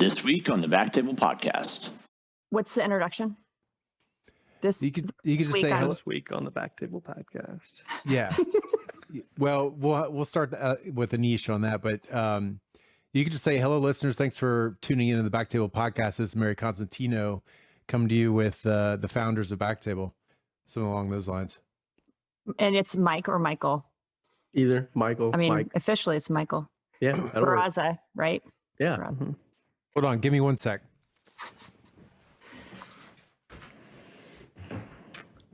This week on the BackTable Podcast. What's the introduction? You could just say hello. This week on the BackTable Podcast. Yeah. Well, we'll start with a niche on that, but you could just say hello, listeners. Thanks for tuning in to the BackTable Podcast. This is Mary Constantino coming to you with the founders of BackTable, something along those lines. And it's Mike or Michael. Either Michael. I mean, Mike. officially it's Michael. Yeah. Barraza, right? Yeah. Barraza. Mm-hmm. Hold on, give me 1 sec.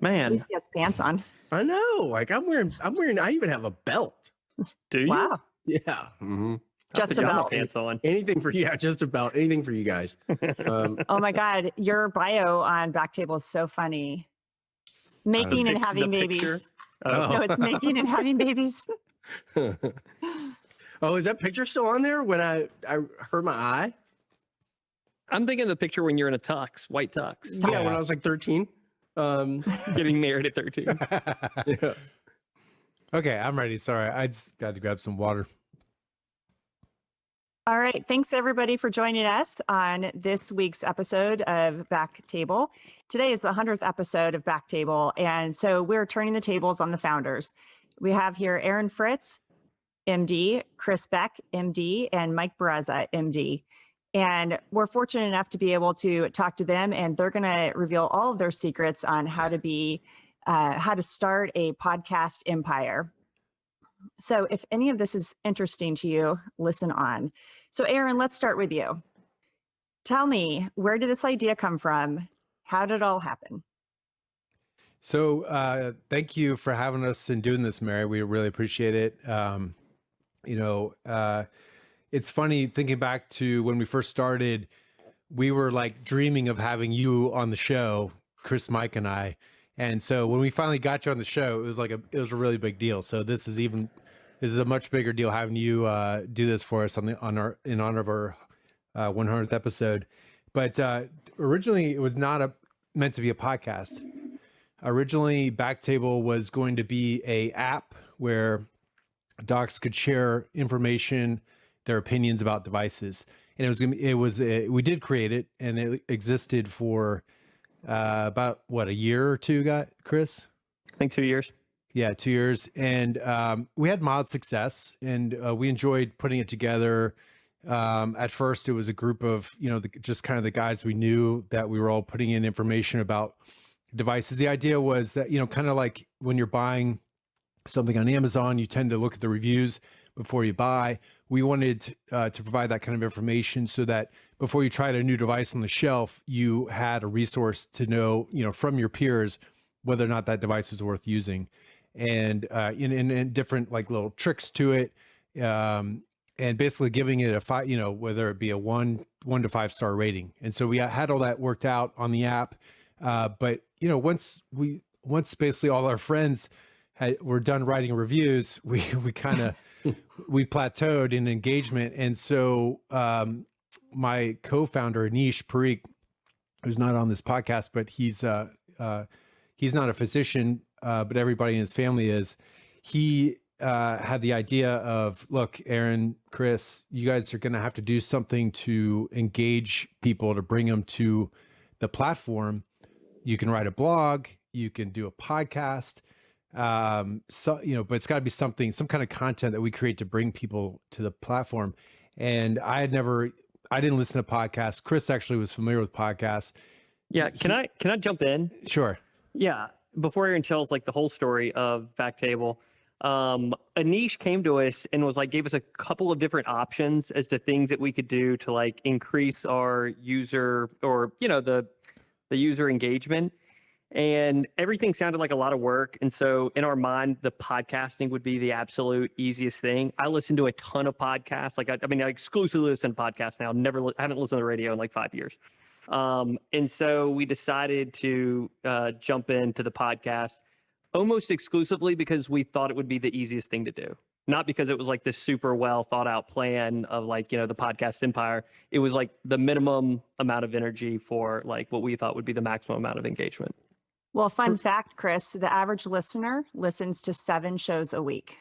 Man, At least he has pants on. I know. Like I even have a belt. do you? Wow. Yeah. Mm-hmm. Just Pajama about. pants on. Anything for just about anything for you guys. Oh my God. Your bio on BackTable is so funny. Making and having babies. picture? No, it's making and having babies. Oh, is that picture still on there when I hurt my eye? I'm thinking the picture when you're in a tux, white tux. Yeah, when I was like 13. Getting married at 13. Yeah. Okay, I'm ready. Sorry, I just got to grab some water. All right. Thanks everybody for joining us on this week's episode of BackTable. Today is the 100th episode of BackTable. And so we're turning the tables on the founders. We have here Aaron Fritts, MD, Chris Beck, MD, and Mike Barraza, MD. And we're fortunate enough to be able to talk to them, and they're going to reveal all of their secrets on how to start a podcast empire. So if any of this is interesting to you, listen on. So Aaron, let's start with you. Tell me, where did this idea come from? How did it all happen? So thank you for having us and doing this, Mary. We really appreciate it. It's funny thinking back to when we first started, we were like dreaming of having you on the show, Chris, Mike, and I. And so when we finally got you on the show, it was a really big deal. So this is a much bigger deal having you do this for us in honor of our 100th episode. But originally it was not meant to be a podcast. Originally, BackTable was going to be a app where docs could share information, their opinions about devices, and we did create it, and it existed for about a year or two, Chris? I think 2 years. Yeah, 2 years, and we had mild success, and we enjoyed putting it together. At first, it was a group of just kind of the guys we knew that we were all putting in information about devices. The idea was that kind of like when you're buying something on Amazon, you tend to look at the reviews before you buy. We wanted to provide that kind of information so that before you tried a new device on the shelf, you had a resource to know, from your peers, whether or not that device was worth using, and in different like little tricks to it, and basically giving it a 5, whether it be a 1 to 5 star rating. And so we had all that worked out on the app, but once basically all our friends were done writing reviews, we kind of we plateaued in engagement. And so my co-founder Anish Parikh, who's not on this podcast, but he's not a physician, but everybody in his family is. He had the idea of, look, Aaron, Chris, you guys are going to have to do something to engage people, to bring them to the platform. You can write a blog, you can do a podcast, but it's got to be some kind of content that we create to bring people to the platform. And I didn't listen to podcasts. Chris actually was familiar with podcasts. Yeah. Can I jump in? Sure. Yeah. Before Aaron tells like the whole story of BackTable, Anish came to us and gave us a couple of different options as to things that we could do to like increase our user or, the user engagement. And everything sounded like a lot of work. And so in our mind, the podcasting would be the absolute easiest thing. I listen to a ton of podcasts. I exclusively listen to podcasts now. I haven't listened to the radio in like 5 years. And so we decided to jump into the podcast almost exclusively because we thought it would be the easiest thing to do. Not because it was like this super well thought out plan of the podcast empire. It was like the minimum amount of energy for like what we thought would be the maximum amount of engagement. Well, fun fact, Chris, the average listener listens to 7 shows a week.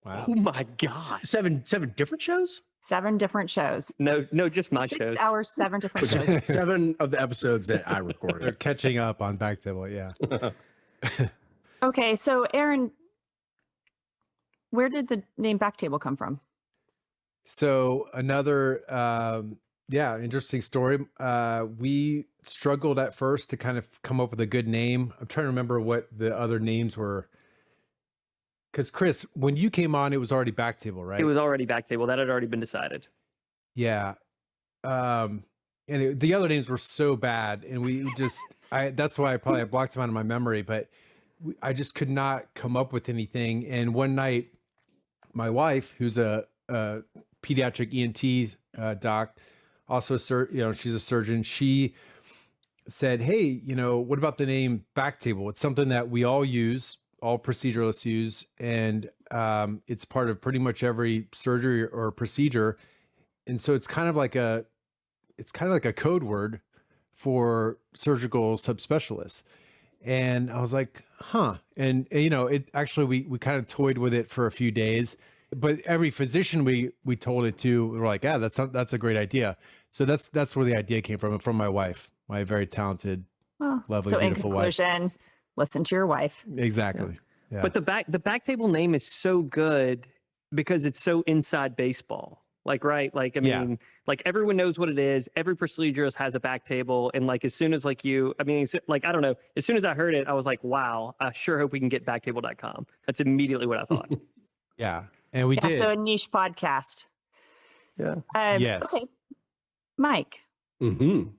Wow. Oh my God. Seven different shows? 7 different shows. No, just my 6 shows. hours, 7 different Which shows. is 7 of the episodes that I They're recorded. catching up on BackTable. Yeah. Okay, so Aaron, where did the name BackTable come from? So another, interesting story. We struggled at first to kind of come up with a good name. I'm trying to remember what the other names were. Because Chris, when you came on, it was already BackTable, right? It was already BackTable. That had already been decided. Yeah. The other names were so bad, and we just, that's why I blocked them out of my memory, but I just could not come up with anything. And one night, my wife, who's a pediatric ENT doc, also, she's a surgeon. She said, "Hey, what about the name BackTable? It's something that we all use, all proceduralists use, and it's part of pretty much every surgery or procedure. And so it's kind of like a code word for surgical subspecialists." And I was like, huh. And it actually, we kind of toyed with it for a few days, but every physician we told it to, we were like, yeah, that's a great idea. So that's where the idea came from my wife, my very talented, lovely, so beautiful wife. So in conclusion, listen to your wife. Exactly. Yeah. But the BackTable name is so good because it's so inside baseball. Like, right? Like, I mean, like everyone knows what it is. Every proceduralist has a BackTable. And like, as soon as I don't know, as soon as I heard it, I was like, wow, I sure hope we can get BackTable.com. That's immediately what I thought. Yeah. And we did. So a niche podcast. Yeah. Yes. Okay. Mike, Mm-hmm.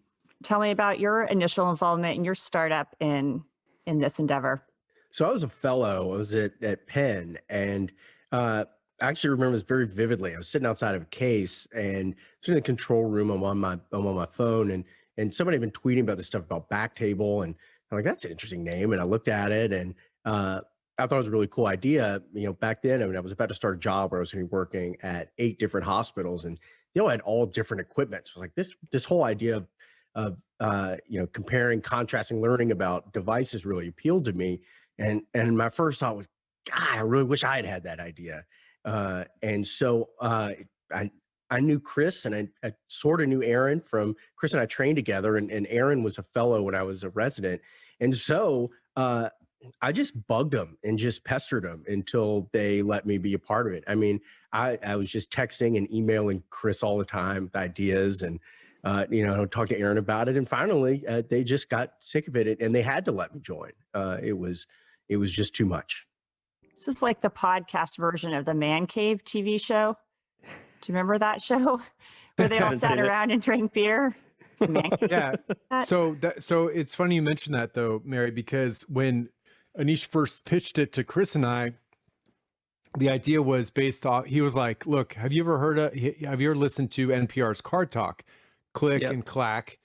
tell me about your initial involvement in your startup in this endeavor. So I was a fellow. I was at Penn, and I actually remember this very vividly. I was sitting outside of a case, and sitting in the control room. I'm on my phone, and somebody had been tweeting about this stuff about BackTable, and I'm like, that's an interesting name. And I looked at it, and I thought it was a really cool idea. Back then, I was about to start a job where I was going to be working at 8 different hospitals, and they all had all different equipment. So like this whole idea of comparing, contrasting, learning about devices really appealed to me. And my first thought was, God, I really wish I had had that idea. And so I knew Chris, and I sort of knew Aaron from Chris, and I trained together, and Aaron was a fellow when I was a resident. And so I just bugged them and just pestered them until they let me be a part of it. I mean, I was just texting and emailing Chris all the time with ideas, and talk to Aaron about it. And finally, they just got sick of it, and they had to let me join. It was just too much. This is like the podcast version of the Man Cave TV show. Do you remember that show where they all sat around and drank beer? Yeah. So it's funny you mentioned that though, Mary, because when Anish first pitched it to Chris and I, the idea was based off, he was like, look, have you ever listened to NPR's Card Talk? Click and clack,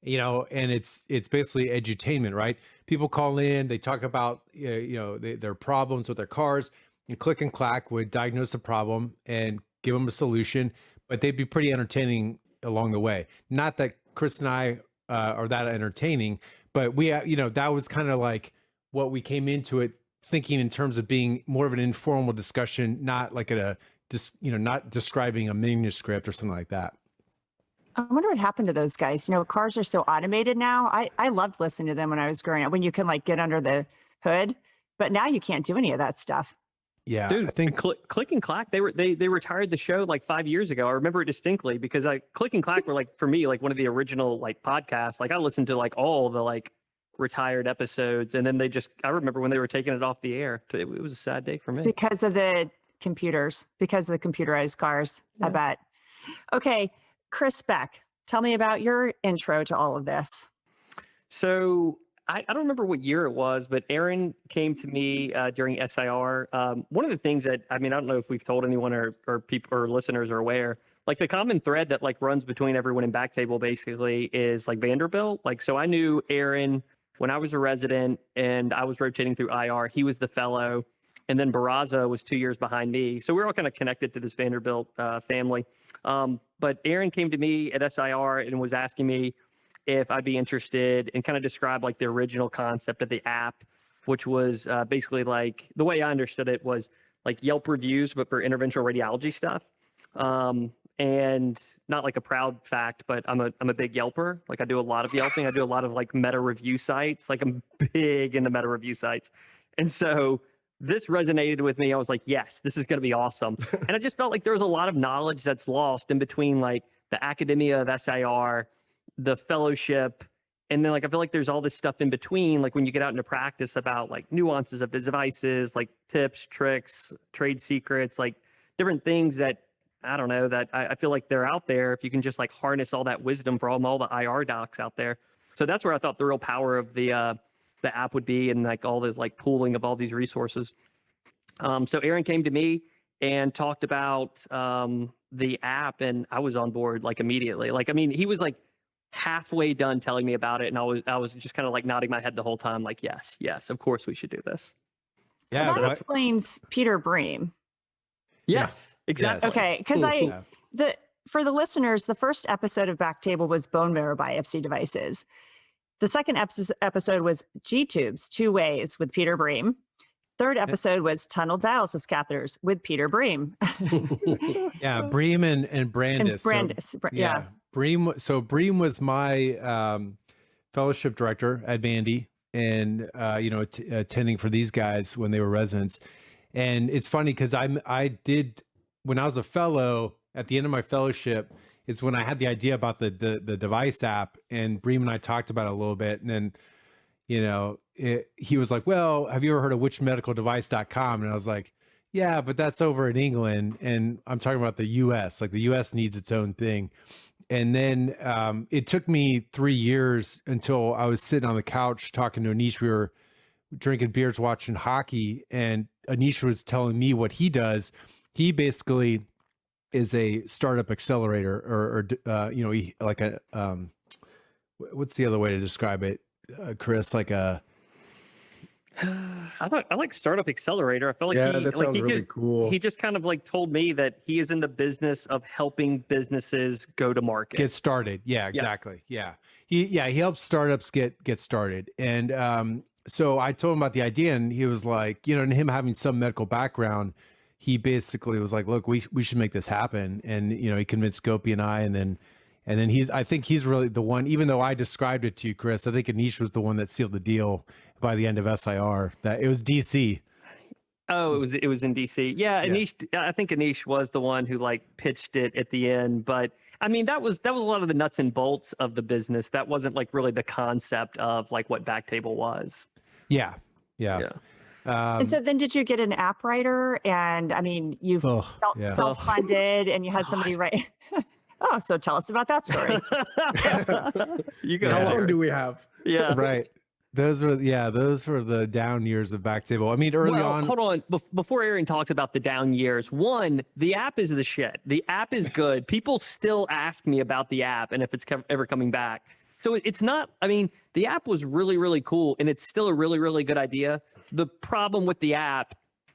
and it's basically edutainment, right? People call in, they talk about, their problems with their cars, and Click and Clack would diagnose the problem and give them a solution, but they'd be pretty entertaining along the way. Not that Chris and I are that entertaining, but we, that was kind of like what we came into it thinking in terms of being more of an informal discussion, not like not describing a manuscript or something like that. I wonder what happened to those guys. Cars are so automated now. I loved listening to them when I was growing up, when you can like get under the hood, but now you can't do any of that stuff. Yeah, dude, I think Click and Clack, they retired the show like 5 years ago. I remember it distinctly because Click and Clack were like, for me, like one of the original like podcasts. Like I listened to like all the like retired episodes, and then I remember when they were taking it off the air. It was a sad day for me. It's because of the computers, because of the computerized cars, yeah. I bet. Okay. Chris Beck, tell me about your intro to all of this. So I don't remember what year it was, but Aaron came to me during SIR. One of the things that, I don't know if we've told anyone or people or listeners are aware, like the common thread that like runs between everyone in BackTable basically is like Vanderbilt. Like, so I knew Aaron when I was a resident and I was rotating through IR, he was the fellow. And then Barraza was 2 years behind me. So we were all kind of connected to this Vanderbilt family. But Aaron came to me at SIR and was asking me if I'd be interested and kind of describe like the original concept of the app, which was basically like, the way I understood it was like Yelp reviews, but for interventional radiology stuff. and not like a proud fact, but I'm a big Yelper. Like I do a lot of Yelping. I do a lot of like meta review sites. Like I'm big into meta review sites. And so this resonated with me. I was like, yes, this is going to be awesome. And I just felt like there was a lot of knowledge that's lost in between like the academia of SIR, the fellowship, and then like I feel like there's all this stuff in between, like when you get out into practice about like nuances of the devices, like tips, tricks, trade secrets, like different things that I don't know, that I feel like they're out there if you can just like harness all that wisdom from all the IR docs out there. So that's where I thought the real power of the app would be, and like all this like pooling of all these resources. So Aaron came to me and talked about the app, and I was on board like immediately. Like, I mean, he was like halfway done telling me about it, and I was just kind of like nodding my head the whole time, like, yes, of course we should do this. Yeah, so that explains Peter Bream. Yes, exactly. Okay, because for the listeners, the first episode of BackTable was bone marrow biopsy devices. The second episode was G-tubes, 2 ways with Peter Bream. Third episode was tunnel dialysis catheters with Peter Bream. Yeah, Bream and Brandis. Yeah. Bream. So Bream was my fellowship director at Vandy, and attending for these guys when they were residents. And it's funny because I did, when I was a fellow, at the end of my fellowship, it's when I had the idea about the device app, and Bream and I talked about it a little bit. And then, he was like, well, have you ever heard of whichmedicaldevice.com? And I was like, yeah, but that's over in England. And I'm talking about the US, like the US needs its own thing. And then it took me 3 years until I was sitting on the couch talking to Anish. We were drinking beers, watching hockey, and Anish was telling me what he does. He basically is a startup accelerator, or like a what's the other way to describe it, Chris? Like a I like startup accelerator. I feel like that sounds really cool. He just kind of like told me that he is in the business of helping businesses go to market, get started. Yeah, exactly. Yeah. He helps startups get started. And so I told him about the idea, and he was like, and him having some medical background, he basically was like, look, we should make this happen. And, he convinced Gopi and I, and then I think he's really the one, even though I described it to you, Chris, I think Anish was the one that sealed the deal by the end of SIR. That it was DC. Oh, it was in DC. Yeah. Anish, I think Anish was the one who like pitched it at the end, but I mean, that was a lot of the nuts and bolts of the business. That wasn't like really the concept of like what BackTable was. Yeah. And so then did you get an app writer? And I mean, you've self-funded and you had somebody write. Oh, so tell us about that story. How long do we have? Yeah. Right. Those were the down years of BackTable. I mean, early on. Hold on. Before Aaron talks about the down years, one, the app is the shit. The app is good. People still ask me about the app and if it's ever coming back. So it's not, I mean, the app was really, really cool, and it's still a really, really good idea. The problem with the app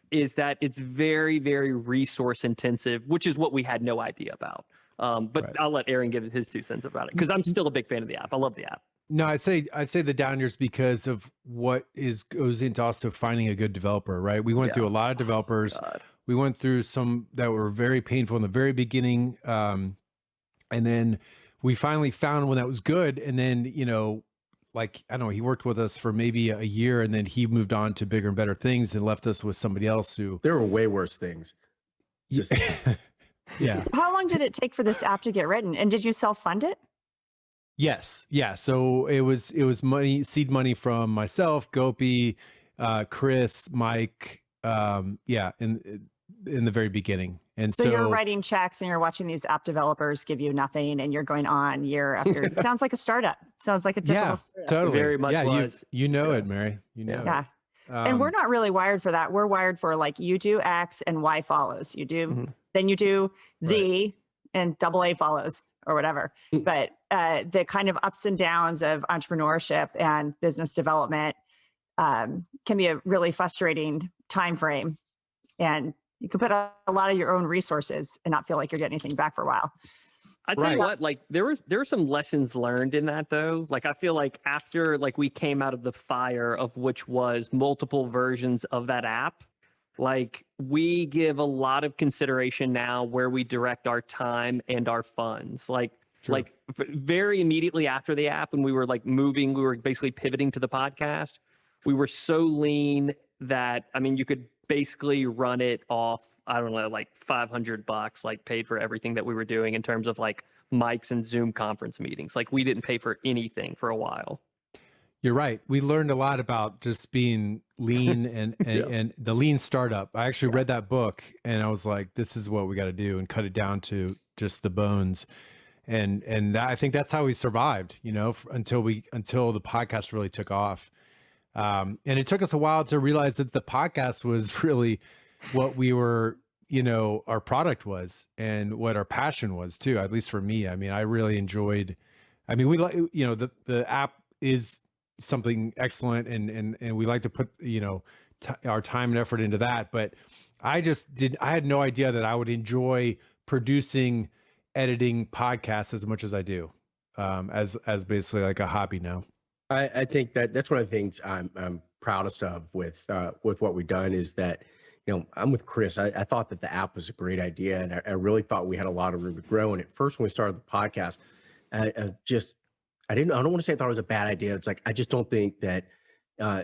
is that it's very, very resource intensive, which is what we had no idea about. But right. I'll let Aaron give his 2 cents about it, because I'm still a big fan of the app. I love the app. No, I'd say the down years because of what goes into also finding a good developer, right? We went through a lot of developers. We went through some that were very painful in the very beginning. And then we finally found one that was good. And then, like, I don't know, he worked with us for maybe a year, and then he moved on to bigger and better things and left us with somebody else who. There were way worse things. Yeah. How long did it take for this app to get written? And did you self-fund it? Yes. Yeah. So it was seed money from myself, Gopi, Chris, Mike. In the very beginning. And so you're writing checks and you're watching these app developers give you nothing, and you're going on year after. It sounds like a startup. Sounds like a typical startup. Totally. Very much was. You know it, Mary. You know it. And we're not really wired for that. We're wired for like you do X and Y follows. You do, then you do Z and AA follows or whatever. But the kind of ups and downs of entrepreneurship and business development can be a really frustrating time frame. And you can put a lot of your own resources and not feel like you're getting anything back for a while. I tell you what, like there were some lessons learned in that though. Like I feel like after like we came out of the fire of which was multiple versions of that app, Like, we give a lot of consideration now where we direct our time and our funds. Very immediately after the app, when we were like moving, we were basically pivoting to the podcast. We were so lean that, I mean, you could basically run it off, I don't know, like $500, like paid for everything that we were doing in terms of like mics and Zoom conference meetings. Like, we didn't pay for anything for a while. You're right. We learned a lot about just being lean and the lean startup. I actually read that book and I was like, this is what we got to do, and cut it down to just the bones. And I think that's how we survived, you know, until the podcast really took off. And it took us a while to realize that the podcast was really what we were, you know, our product was, and what our passion was too, at least for me. I mean, I really enjoyed, I mean, we like, you know, the app is something excellent, and we like to put, you know, our time and effort into that. But I had no idea that I would enjoy producing, editing podcasts as much as I do, as basically like a hobby now. I think that's one of the things I'm proudest of with what we've done, is that, you know, I'm with Chris. I thought that the app was a great idea, and I really thought we had a lot of room to grow. And at first, when we started the podcast, I don't want to say I thought it was a bad idea. It's like, I just don't think that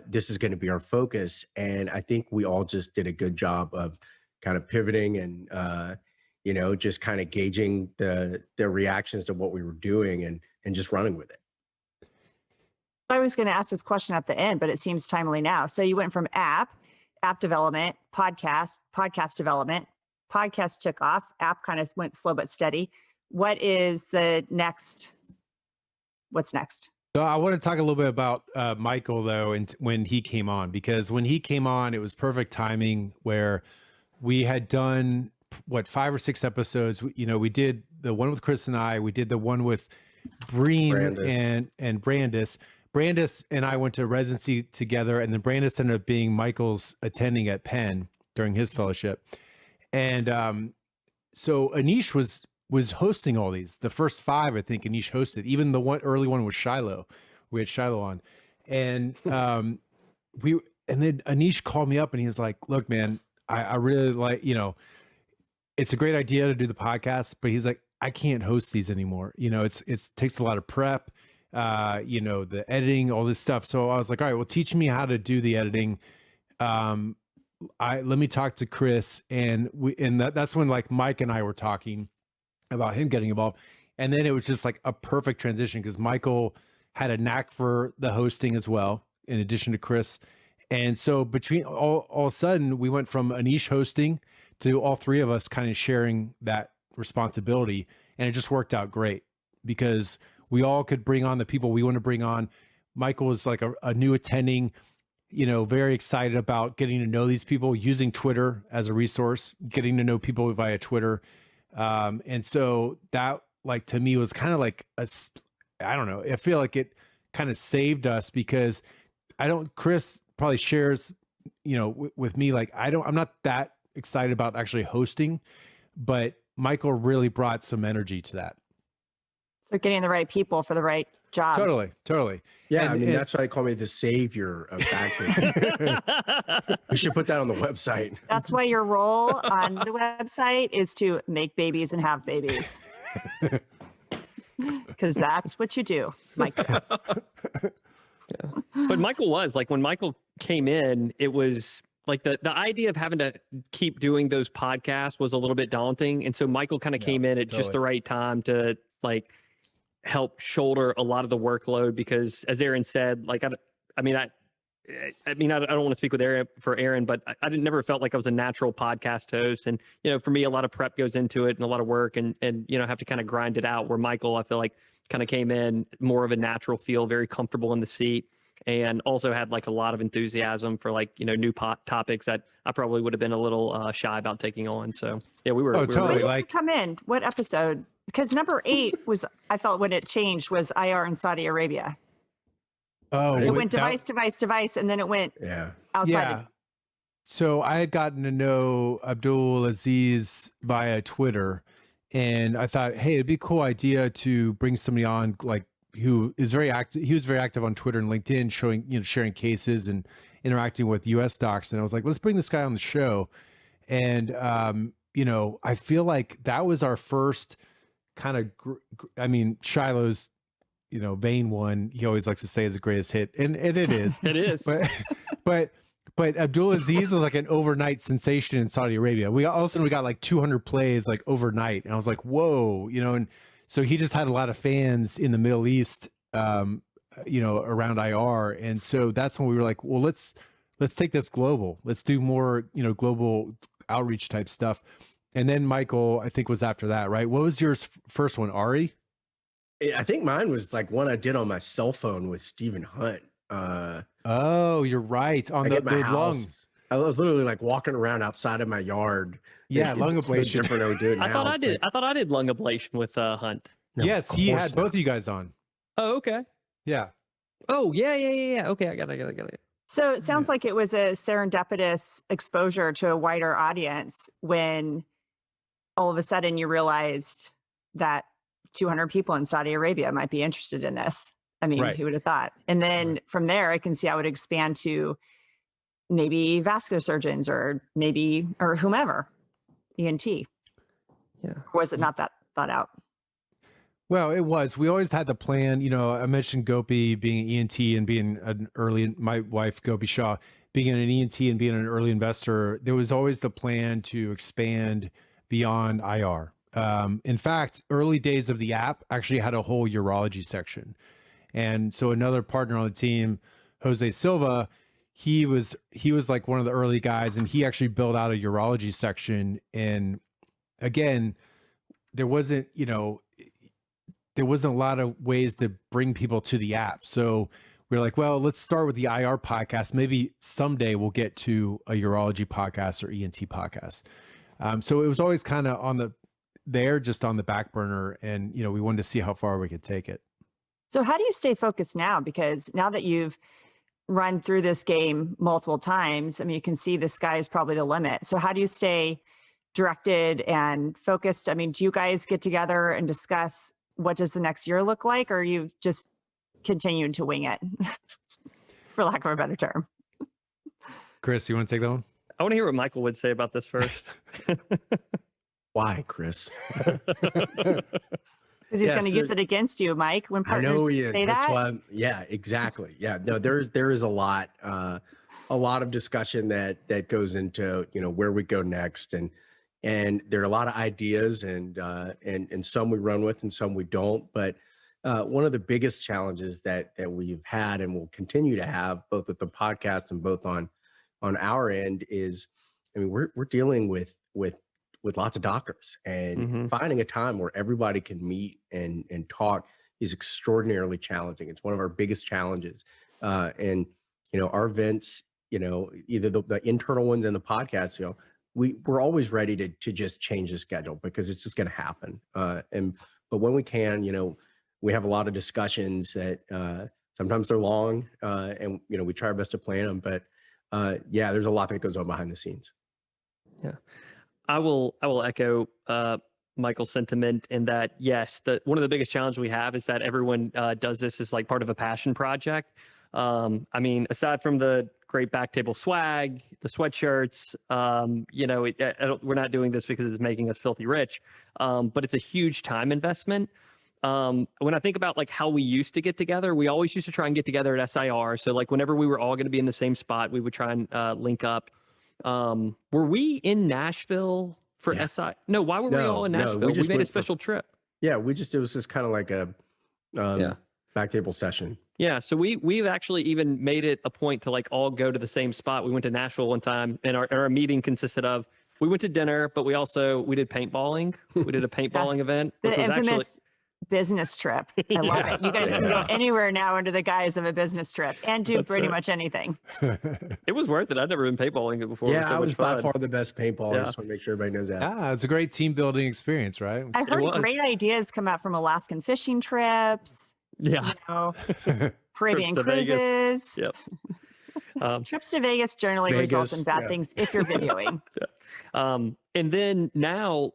this is going to be our focus. And I think we all just did a good job of kind of pivoting and, you know, just kind of gauging their reactions to what we were doing, and just running with it. I was going to ask this question at the end, but it seems timely now. So you went from app development, podcast development, podcast took off, app kind of went slow but steady. What is the next? What's next? So I want to talk a little bit about Michael, though, and when he came on, because when he came on, it was perfect timing, where we had done 5 or 6 episodes. You know, we did the one with Chris and I, we did the one with Breen and Brandis. Brandis and I went to residency together, and then Brandis ended up being Michael's attending at Penn during his fellowship. And so Anish was hosting all these. The first 5, I think, Anish hosted. Even the early one was Shiloh. We had Shiloh on. And then Anish called me up and he was like, look, man, I really like, you know, it's a great idea to do the podcast, but he's like, I can't host these anymore. You know, it takes a lot of prep, you know, the editing, all this stuff. So I was like, all right, well, teach me how to do the editing. Let me talk to Chris. And that's when like Mike and I were talking about him getting involved. And then it was just like a perfect transition, because Michael had a knack for the hosting as well, in addition to Chris. And so between all of a sudden, we went from Anish hosting to all 3 of us kind of sharing that responsibility. And it just worked out great, because we all could bring on the people we want to bring on. Michael was like a new attending, you know, very excited about getting to know these people, using Twitter as a resource, getting to know people via Twitter. And so that, like, to me was kind of like I don't know, I feel like it kind of saved us, because Chris probably shares, you know, with me, like, I'm not that excited about actually hosting, but Michael really brought some energy to that. So getting the right people for the right job. Totally. Yeah, I mean, that's why they call me the savior of BackTable. We should put that on the website. That's why your role on the website is to make babies and have babies. Because that's what you do, Mike. Yeah. But Michael was like, when Michael came in, it was like the idea of having to keep doing those podcasts was a little bit daunting. And so Michael kind of came in at just the right time to like help shoulder a lot of the workload, because as Aaron said, like, I don't want to speak with Aaron, but I never felt like I was a natural podcast host. And, you know, for me, a lot of prep goes into it and a lot of work, and, you know, have to kind of grind it out, where Michael, I feel like, kind of came in more of a natural feel, very comfortable in the seat, and also had like a lot of enthusiasm for, like, you know, new topics that I probably would have been a little shy about taking on. So yeah, we were totally. really, like, come in. What episode? Because number 8 was, I felt when it changed, was IR in Saudi Arabia. Oh, it went device, and then it went outside. Yeah. So I had gotten to know Abdul Aziz via Twitter, and I thought, hey, it'd be a cool idea to bring somebody on, like, who is very active. He was very active on Twitter and LinkedIn, sharing cases and interacting with US docs. And I was like, let's bring this guy on the show. And, you know, I feel like that was our first kind of, I mean, Shiloh's, you know, Vane one, he always likes to say is the greatest hit. And it is. It is. But Abdulaziz was like an overnight sensation in Saudi Arabia. All of a sudden we got like 200 plays like overnight. And I was like, whoa, you know, and so he just had a lot of fans in the Middle East, you know, around IR. And so that's when we were like, well, let's take this global. Let's do more, you know, global outreach type stuff. And then Michael, I think, was after that, right? What was yours first one, Ari? I think mine was like one I did on my cell phone with Stephen Hunt. Oh, you're right. On the house. lung. I was literally like walking around outside of my yard. Yeah, lung ablation. Different I would do it now, I thought I did lung ablation with Hunt. No, yes, he had both of you guys on. Oh, okay. Yeah. Oh, yeah. Okay, I got it. So it sounds like it was a serendipitous exposure to a wider audience when all of a sudden you realized that 200 people in Saudi Arabia might be interested in this. I mean, Right. who would have thought? And then from there, I can see how it would expand to maybe vascular surgeons or whomever, ENT. Yeah. Or was it not that thought out? Well, it was. We always had the plan. You know, I mentioned Gopi being ENT and being my wife, Gopi Shah, being an ENT and being an early investor. There was always the plan to expand beyond IR. In fact, early days of the app actually had a whole urology section. And so another partner on the team, Jose Silva, he was like one of the early guys, and he actually built out a urology section. And again, there wasn't a lot of ways to bring people to the app. So we're like, well, let's start with the IR podcast. Maybe someday we'll get to a urology podcast or ENT podcast. So it was always kind of just on the back burner. And, you know, we wanted to see how far we could take it. So how do you stay focused now? Because now that you've run through this game multiple times, I mean, you can see the sky is probably the limit. So how do you stay directed and focused? I mean, do you guys get together and discuss what does the next year look like, or are you just continuing to wing it, for lack of a better term? Chris, you want to take that one? I want to hear what Michael would say about this first. Why, Chris? Because he's going to use it against you, Mike, when partners say That's that. why, yeah, exactly. Yeah, no, there is a lot of discussion that goes into, you know, where we go next, and there are a lot of ideas, and some we run with and some we don't. But one of the biggest challenges that we've had and will continue to have, both with the podcast and both on our end, is, I mean, we're dealing with lots of doctors, and finding a time where everybody can meet and talk is extraordinarily challenging. It's one of our biggest challenges. And, you know, our events, you know, either the internal ones and the podcast, you know, we're always ready to just change the schedule because it's just going to happen. But when we can, you know, we have a lot of discussions that sometimes they're long, and, you know, we try our best to plan them, but yeah, there's a lot that goes on behind the scenes. Yeah. I will echo Michael's sentiment in that, yes, one of the biggest challenges we have is that everyone does this as like part of a passion project. I mean, aside from the great BackTable swag, the sweatshirts, you know, we're not doing this because it's making us filthy rich, but it's a huge time investment. When I think about like how we used to get together, we always used to try and get together at SIR. So like whenever we were all going to be in the same spot, we would try and link up. Were we in Nashville for SI? No, why were we all in Nashville? We made a special trip. Yeah, it was just kind of like a BackTable session. Yeah, so we've actually even made it a point to like all go to the same spot. We went to Nashville one time, and our meeting consisted of, we went to dinner, but we did paintballing. We did a paintballing event, which The was infamous business trip. I love it. You guys can go anywhere now under the guise of a business trip and do pretty much anything. It was worth it. I'd never been paintballing it before. Yeah, it was so I was much by far the best paintballer. Yeah. I just want to make sure everybody knows that. Yeah, it's a great team building experience, right? I've heard great ideas come out from Alaskan fishing trips. Yeah. You know, Caribbean Trips to Vegas. cruises. Yep. Trips to Vegas generally result in bad things if you're videoing. And then now,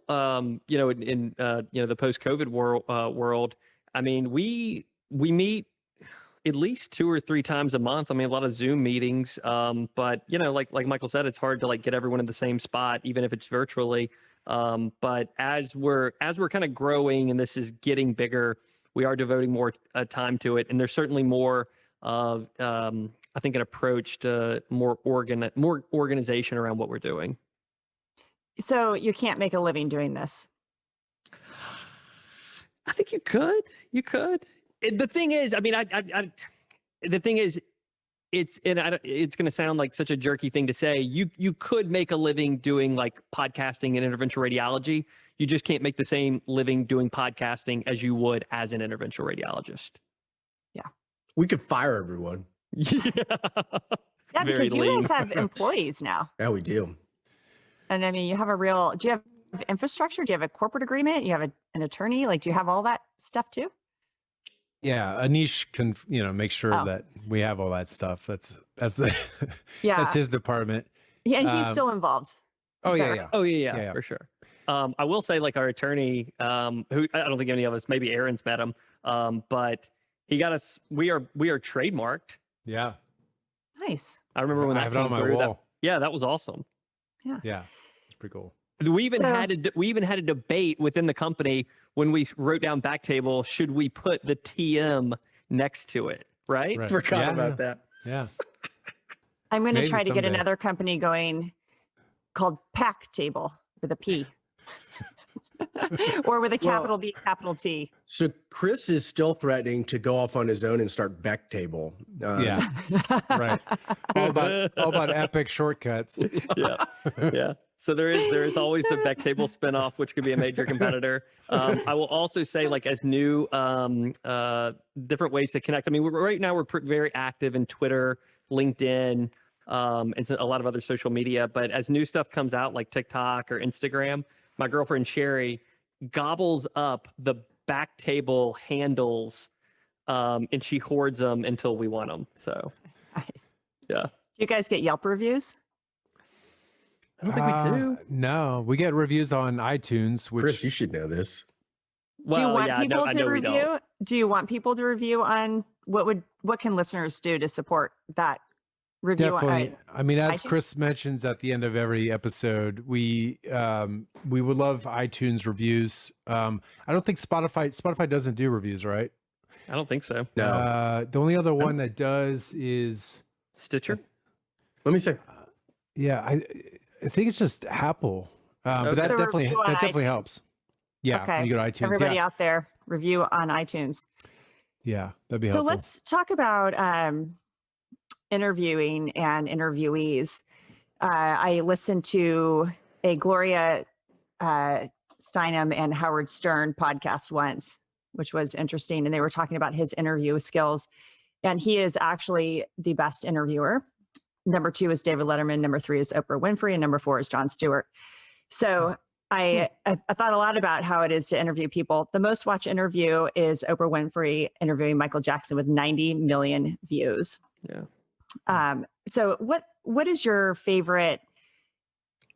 you know, in you know, the post-COVID world, I mean, we meet at least 2 or 3 times a month. I mean, a lot of Zoom meetings. But you know, like Michael said, it's hard to like get everyone in the same spot, even if it's virtually. But as we're kind of growing and this is getting bigger, we are devoting more time to it. And there's certainly more of, I think, an approach to more organization around what we're doing. So you can't make a living doing this. I think you could. The thing is, I mean, the thing is, it's going to sound like such a jerky thing to say. You could make a living doing like podcasting and interventional radiology. You just can't make the same living doing podcasting as you would as an interventional radiologist. Yeah. We could fire everyone. Yeah. Yeah, Very because you lean. guys have employees now. Yeah, we do. And I mean, you have do you have infrastructure? Do you have a corporate agreement? You have an attorney? Like, do you have all that stuff too? Yeah, Anish can, make sure that we have all that stuff. That's Yeah. that's his department. Yeah, and he's still involved. Oh Is that yeah, right? yeah. Oh yeah, Yeah. for sure. I will say, like, our attorney, who I don't think any of us, maybe Aaron's met him, but he got us. We are trademarked. Yeah. Nice. I remember when I that have it came on my through. wall. Yeah, that was awesome. Yeah. It's pretty cool. We even So- had a debate within the company when we wrote down BackTable. Should we put the TM next to it? Right. Right. Forgot Yeah, about yeah. that. Yeah. I'm going to Maybe try to get someday. another company going called BackTable with a P. Or with a capital B, capital T. So Chris is still threatening to go off on his own and start BackTable. Yeah. Right. All about epic shortcuts. Yeah. Yeah. So there is always the BackTable spinoff, which could be a major competitor. I will also say, like, as new different ways to connect. I mean, right now we're very active in Twitter, LinkedIn, and a lot of other social media. But as new stuff comes out, like TikTok or Instagram, my girlfriend Sherry gobbles up the BackTable handles, and she hoards them until we want them. So Nice. yeah. Do you guys get Yelp reviews? I don't think we do. No, we get reviews on iTunes, which Chris, you should know this. Do you Well, want yeah, people I to know we don't. review? Do you want people to review on what can listeners do to support that review? definitely. I mean, as iTunes? Chris mentions at the end of every episode, we would love iTunes reviews. I don't think Spotify doesn't do reviews, right? I don't think so. No. The only other one that does is Stitcher. Let me say, yeah, I think it's just Apple. But that The definitely review on definitely iTunes. helps. Yeah, Okay. when you go to iTunes. Everybody yeah. out there, review on iTunes. Yeah, that'd be So helpful. let's talk about interviewing and interviewees. I listened to a Gloria Steinem and Howard Stern podcast once, which was interesting. And they were talking about his interview skills. And he is actually the best interviewer. Number 2 is David Letterman. Number 3 is Oprah Winfrey. And number 4 is Jon Stewart. So I thought a lot about how it is to interview people. The most watched interview is Oprah Winfrey interviewing Michael Jackson with 90 million views. Yeah. So what is your favorite?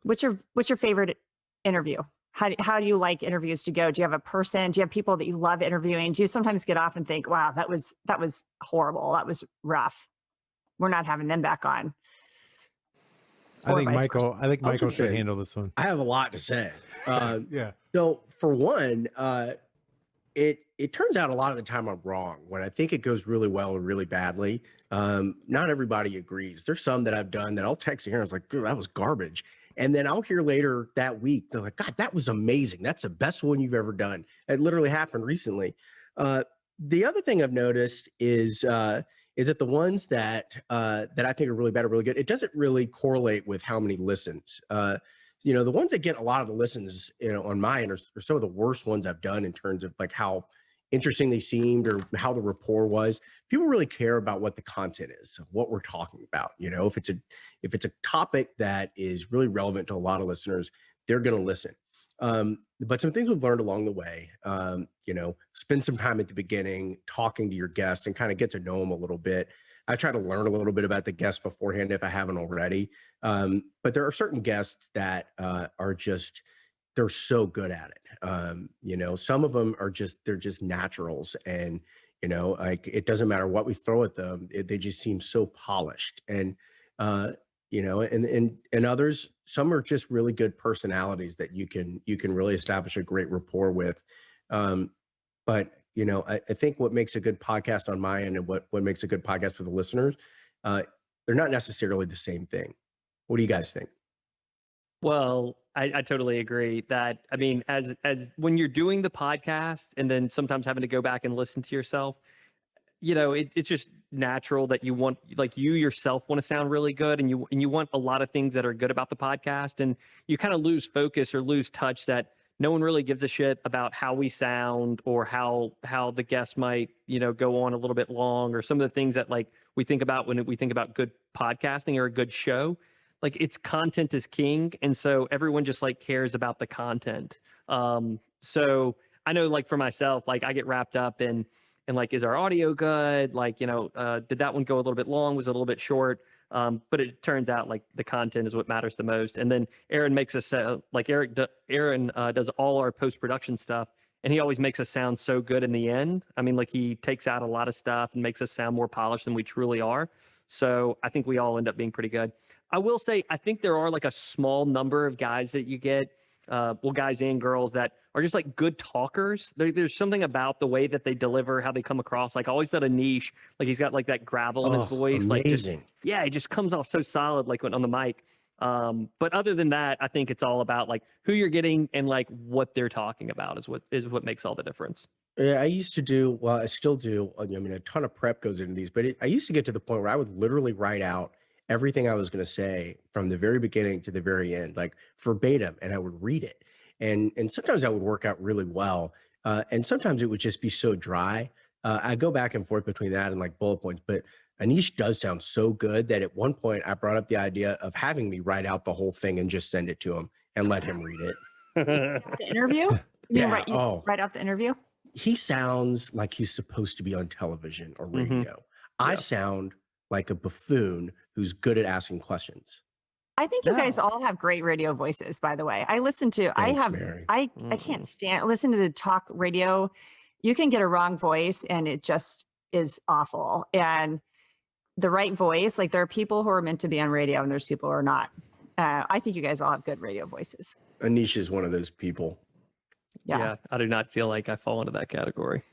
What's your favorite interview? How do you like interviews to go? Do you have a person? Do you have people that you love interviewing? Do you sometimes get off and think, wow, that was horrible. That was rough. We're not having them back on. I or think vice Michael. I think I'll Michael jump should in. handle this one. I have a lot to say. Yeah. So for one, it turns out a lot of the time I'm wrong. When I think it goes really well or really badly, not everybody agrees. There's some that I've done that I'll text here and I was like, "Dude, that was garbage." And then I'll hear later that week, they're like, "God, that was amazing. That's the best one you've ever done." It literally happened recently. The other thing I've noticed is that the ones that I think are really bad or really good, it doesn't really correlate with how many listens. The ones that get a lot of the listens, on mine are some of the worst ones I've done in terms of like how interesting they seemed or how the rapport was. People really care about what the content is, what we're talking about. If it's a topic that is really relevant to a lot of listeners, they're going to listen. But some things we've learned along the way, spend some time at the beginning talking to your guest and kind of get to know them a little bit. I try to learn a little bit about the guest beforehand if I haven't already. But there are certain guests that they're so good at it. Some of them they're just naturals. And You know, like it doesn't matter what we throw at them; they just seem so polished. And you know, and others, some are just really good personalities that you can really establish a great rapport with. But you know, I think what makes a good podcast on my end and what makes a good podcast for the listeners, they're not necessarily the same thing. What do you guys think? Well, I totally agree that, I mean, as when you're doing the podcast and then sometimes having to go back and listen to yourself, you know, it's just natural that you want, like, you yourself want to sound really good, and you want a lot of things that are good about the podcast, and you kind of lose focus or lose touch that no one really gives a shit about how we sound or how the guest might, you know, go on a little bit long, or some of the things that like we think about when we think about good podcasting or a good show. Like, it's content is king, and so everyone just like cares about the content. So I know, like, for myself, like, I get wrapped up in like, is our audio good? Like, you know, did that one go a little bit long? Was it a little bit short? But it turns out like the content is what matters the most. And then Aaron makes us like Aaron does all our post-production stuff, and he always makes us sound so good in the end. I mean, like, he takes out a lot of stuff and makes us sound more polished than we truly are. So I think we all end up being pretty good. I will say, I think there are like a small number of guys that you get, well, guys and girls that are just like good talkers. There's something about the way that they deliver, how they come across. Like, I always thought Anish, like, he's got like that gravel in his voice. Amazing. Like, yeah, it just comes off so solid, like, when on the mic. But other than that, I think it's all about like who you're getting and like what they're talking about is what makes all the difference. Yeah, I used to do, well, I still do. I mean, a ton of prep goes into these, but I used to get to the point where I would literally write out everything I was going to say from the very beginning to the very end, like verbatim, and I would read it. And sometimes that would work out really well. And sometimes it would just be so dry. I go back and forth between that and like bullet points, but Anish does sound so good that at one point I brought up the idea of having me write out the whole thing and just send it to him and let him read it. The interview? You Yeah. write out the interview? He sounds like he's supposed to be on television or radio. I sound like a buffoon who's good at asking questions. I think you guys all have great radio voices, by the way. I listen to, Thanks, Mary. I can't listen to the talk radio. You can get a wrong voice and it just is awful. And the right voice, like, there are people who are meant to be on radio and there's people who are not. I think you guys all have good radio voices. Anish is one of those people. Yeah. I do not feel like I fall into that category.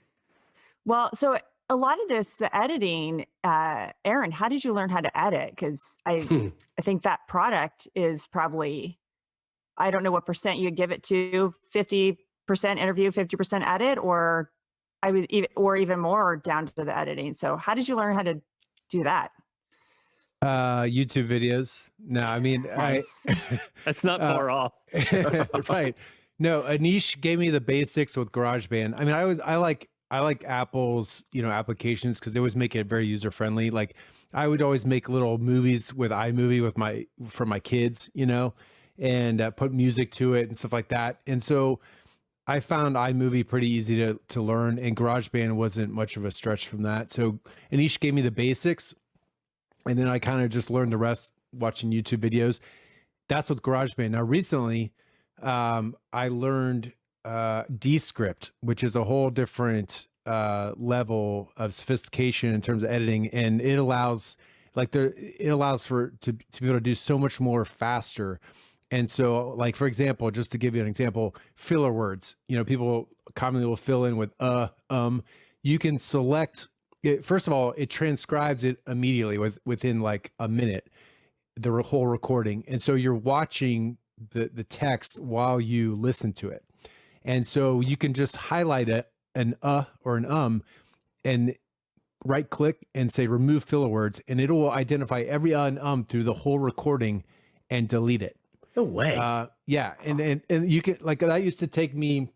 Well, so a lot of this, the editing, Aaron, how did you learn how to edit? Because I think that product is probably, I don't know what percent you give it to, 50% interview, 50% edit, or even more down to the editing. So how did you learn how to do that? YouTube videos. No, I mean, Nice. That's not far off. Right. No, Anish gave me the basics with GarageBand. I mean, I like Apple's, you know, applications because they always make it very user friendly. Like, I would always make little movies with iMovie for my kids, you know, and put music to it and stuff like that. And so I found iMovie pretty easy to learn, and GarageBand wasn't much of a stretch from that. So Anish gave me the basics, and then I kind of just learned the rest watching YouTube videos. That's with GarageBand. Now, recently, I learned Descript, which is a whole different level of sophistication in terms of editing, and it allows to be able to do so much more faster. And so, like, for example, just to give you an example, filler words, you know, people commonly will fill in with you can select it. First of all, it transcribes it immediately within like a minute, the whole recording, and so you're watching the text while you listen to it. And so you can just highlight an or an and right click and say remove filler words, and it will identify every and through the whole recording and delete it. No way. Yeah. And you can, like, that used to take me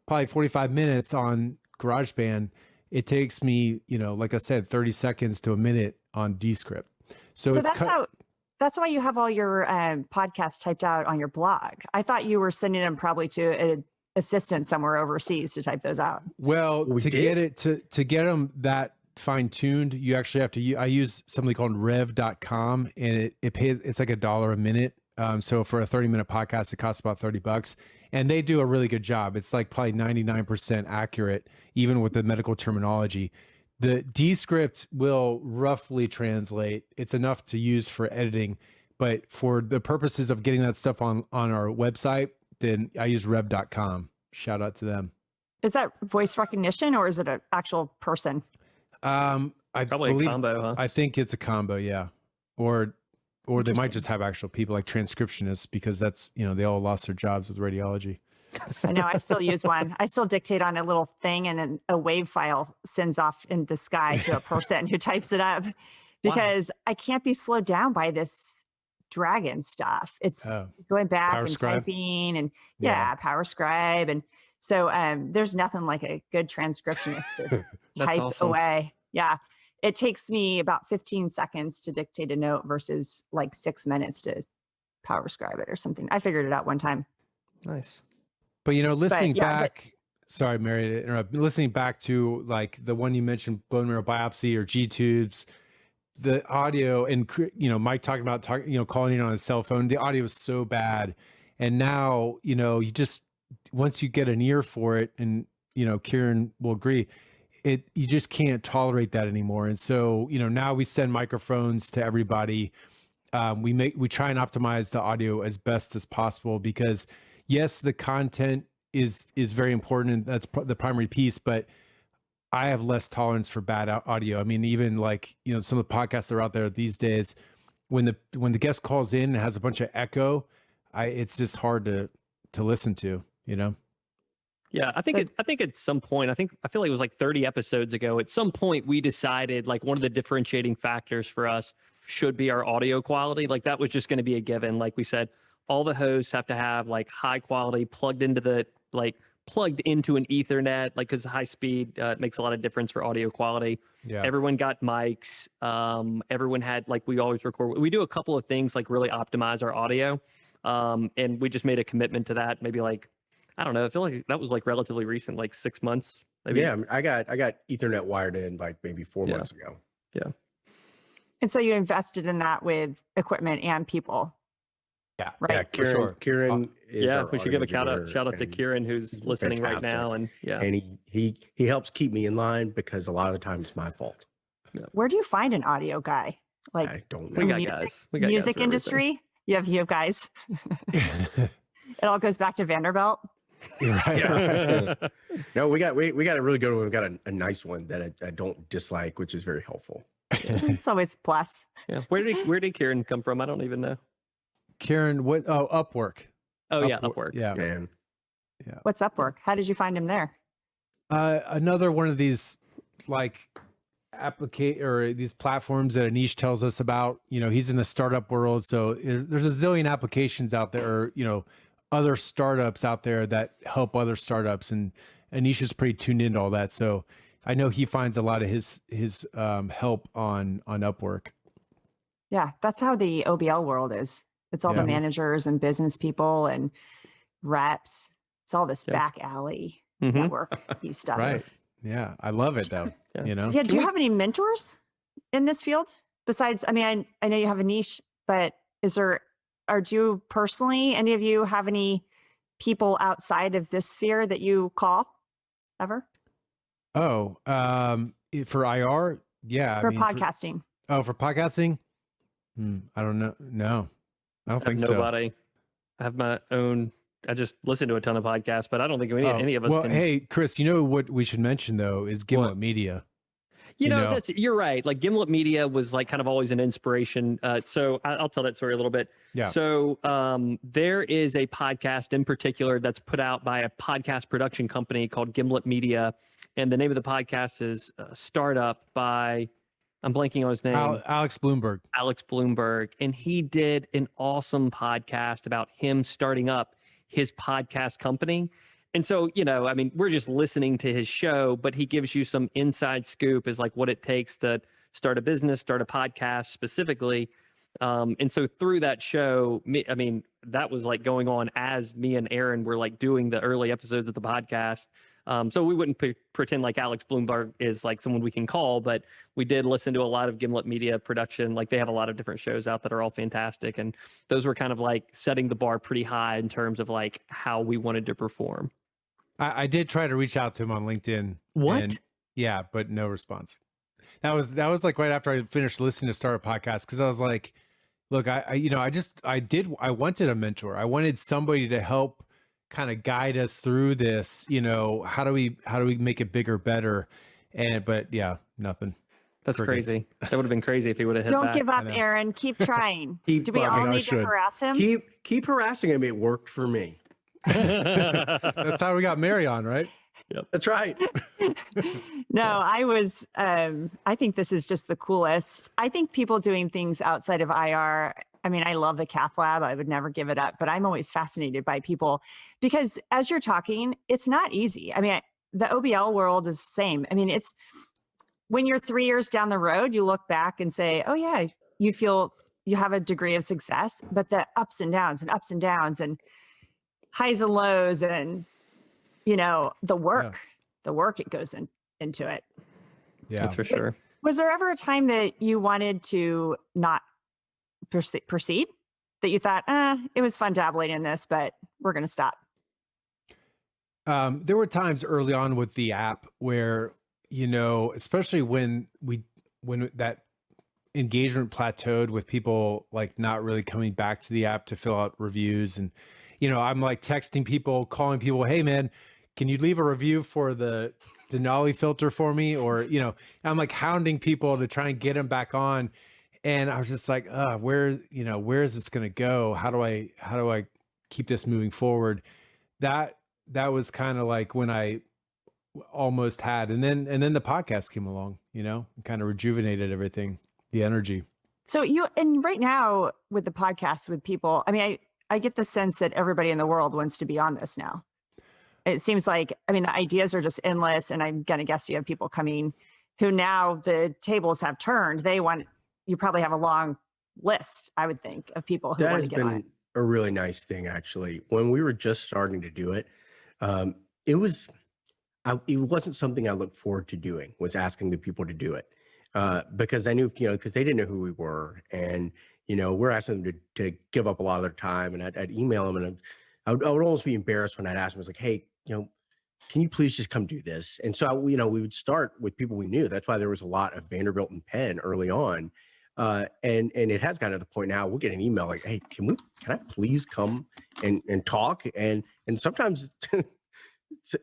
probably 45 minutes on GarageBand. It takes me, you know, like I said, 30 seconds to a minute on Descript. So that's why you have all your podcasts typed out on your blog. I thought you were sending them probably to an assistant somewhere overseas to type those out. Well, to get them that fine tuned, you actually have to I use something called rev.com, and it pays, it's like $1 a minute So for a 30-minute podcast, it costs about $30, and they do a really good job. It's like probably 99% accurate, even with the medical terminology. The Descript will roughly translate. It's enough to use for editing, but for the purposes of getting that stuff on our website, then I use rev.com. Shout out to them. Is that voice recognition or is it an actual person? I Probably believe, a combo, huh? I think it's a combo, yeah. Or they might just have actual people like transcriptionists, because that's, they all lost their jobs with radiology. I know, I still use one. I still dictate on a little thing, and then a wave file sends off in the sky to a person who types it up, because I can't be slowed down by this dragon stuff. It's going back Power and scribe. typing and Power Scribe. And so there's nothing like a good transcriptionist to type awesome. away. Yeah. It takes me about 15 seconds to dictate a note versus like 6 minutes to Power Scribe it or something. I figured it out one time. Nice. But listening back, sorry, Mary, to interrupt. Listening back to like the one you mentioned, bone marrow biopsy or G tubes, the audio, and Mike talking about calling in on his cell phone. The audio is so bad, and now you just, once you get an ear for it, and Kieran will agree, you just can't tolerate that anymore. And so now we send microphones to everybody. We try and optimize the audio as best as possible, because yes, the content is very important, and that's the primary piece, but I have less tolerance for bad audio. I mean, even like, some of the podcasts that are out there these days, when the guest calls in and has a bunch of echo, it's just hard to listen to, Yeah, I think at some point, I feel like it was like 30 episodes ago, at some point we decided like one of the differentiating factors for us should be our audio quality. Like that was just going to be a given. Like we said, all the hosts have to have like high quality plugged into an Ethernet, like, because high speed makes a lot of difference for audio quality. Yeah. Everyone got mics. Everyone had, like, we always record. We do a couple of things like really optimize our audio. And we just made a commitment to that. Maybe like, I don't know. I feel like that was like relatively recent, like 6 months. Maybe. Yeah, I got Ethernet wired in like maybe 4 months ago. Yeah. And so you invested in that with equipment and people. Yeah. Right. Yeah, Kieran, For sure. Kieran is our we should give a audio shout out to engineer, Kieran, who's listening right fantastic. now. And and he helps keep me in line, because a lot of the time it's my fault. Where do you find an audio guy? Like, I don't we know. got music- guys. We got music guys for industry? You have guys. It all goes back to Vanderbilt. Right. Yeah. No, we got a really good one. We've got a nice one that I don't dislike, which is very helpful. It's always a plus. Yeah. Where did Kieran come from? I don't even know. Kieran, what? Oh, Upwork. Oh, yeah, Upwork. Yeah. Man. What's Upwork? How did you find him there? Another one of these like these platforms that Anish tells us about. He's in the startup world, so there's a zillion applications out there, or other startups out there that help other startups, and Anish is pretty tuned into all that. So I know he finds a lot of his help on Upwork. Yeah, that's how the OBL world is. It's all the managers and business people and reps. It's all this back alley network stuff. Right. Yeah. I love it though. Yeah. Do you have any mentors in this field besides, I mean, I know you have a niche, but do you personally, any of you have any people outside of this sphere that you call ever? Oh, for IR? Yeah. For podcasting. For podcasting? I don't know. No, I don't think nobody. I have my own. I just listen to a ton of podcasts, but I don't think any of us. Well, can... hey, Chris, what we should mention though is Gimlet Media. You're right. Like Gimlet Media was like kind of always an inspiration. So I'll tell that story a little bit. Yeah. So there is a podcast in particular that's put out by a podcast production company called Gimlet Media, and the name of the podcast is Startup by. I'm blanking on his name. Alex Bloomberg. Alex Bloomberg. And he did an awesome podcast about him starting up his podcast company. And so, I mean, we're just listening to his show, but he gives you some inside scoop as like what it takes to start a business, start a podcast specifically. And so through that show, that was like going on as me and Aaron were like doing the early episodes of the podcast. So we wouldn't pretend like Alex Bloomberg is like someone we can call, but we did listen to a lot of Gimlet Media production. Like they have a lot of different shows out that are all fantastic. And those were kind of like setting the bar pretty high in terms of like how we wanted to perform. I did try to reach out to him on LinkedIn. What? And, yeah, but no response. That was like right after I finished listening to Start a Podcast, because I was like, look, I wanted a mentor. I wanted somebody to help kind of guide us through this. How do we make it bigger, better? But yeah, nothing. That's crazy. That would have been crazy if he would have hit Don't back. give up, Aaron. Keep trying. Do we I all need to harass him? Keep harassing him. It worked for me. That's how we got Mary on, right? Yep. That's right. No, I think this is just the coolest. I think people doing things outside of IR, I mean, I love the cath lab. I would never give it up, but I'm always fascinated by people because as you're talking, it's not easy. I mean, the OBL world is the same. I mean, it's when you're 3 years down the road, you look back and say, oh yeah, you feel you have a degree of success, but the ups and downs and highs and lows and the work it goes into it. Yeah, that's for sure. Was there ever a time that you wanted to not proceed, that you thought, it was fun dabbling in this, but we're going to stop? There were times early on with the app where, especially when that engagement plateaued with people like not really coming back to the app to fill out reviews. And, I'm like texting people, calling people, hey man, can you leave a review for the Denali filter for me? Or, I'm like hounding people to try and get them back on. And I was just like, where is this going to go? How do I keep this moving forward? That was kind of like when I almost had, and then the podcast came along, kind of rejuvenated everything, the energy. So right now with the podcast with people, I mean, I get the sense that everybody in the world wants to be on this now. It seems like, I mean, the ideas are just endless. And I'm going to guess you have people coming who now the tables have turned. You probably have a long list, I would think, of people who want to get on it. That has been a really nice thing, actually. When we were just starting to do it, it wasn't something I looked forward to doing, was asking the people to do it. Because I knew, because they didn't know who we were. And, we're asking them to give up a lot of their time. And I'd email them and I would almost be embarrassed when I'd ask them, I was like, hey, can you please just come do this? And so, we would start with people we knew. That's why there was a lot of Vanderbilt and Penn early on. And it has gotten to the point now we'll get an email like, hey, can I please come and talk? And sometimes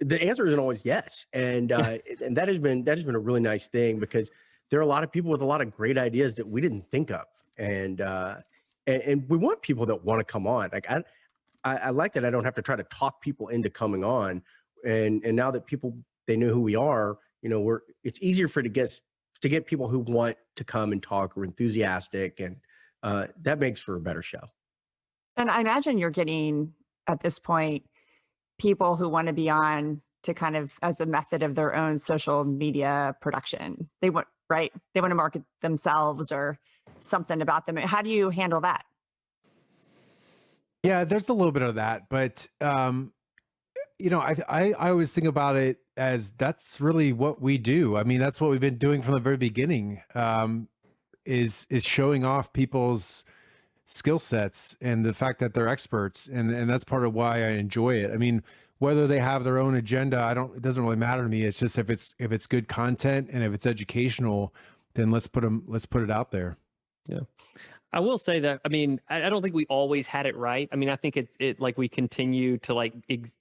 the answer isn't always yes. And that has been a really nice thing because there are a lot of people with a lot of great ideas that we didn't think of. And we want people that want to come on. Like I like that I don't have to try to talk people into coming on. And now that they know who we are, it's easier to get people who want to come and talk or enthusiastic. And that makes for a better show. And I imagine you're getting at this point, people who want to be on to kind of as a method of their own social media production. They want to market themselves or something about them. How do you handle that? Yeah, there's a little bit of that, but I always think about it as that's really what we do. I mean, that's what we've been doing from the very beginning, is showing off people's skill sets and the fact that they're experts. And that's part of why I enjoy it. I mean, whether they have their own agenda, it doesn't really matter to me. It's just if it's good content and if it's educational, then let's put it out there. Yeah. I will say that, I mean, I don't think we always had it right. I mean, I think it's like we continue to like, it's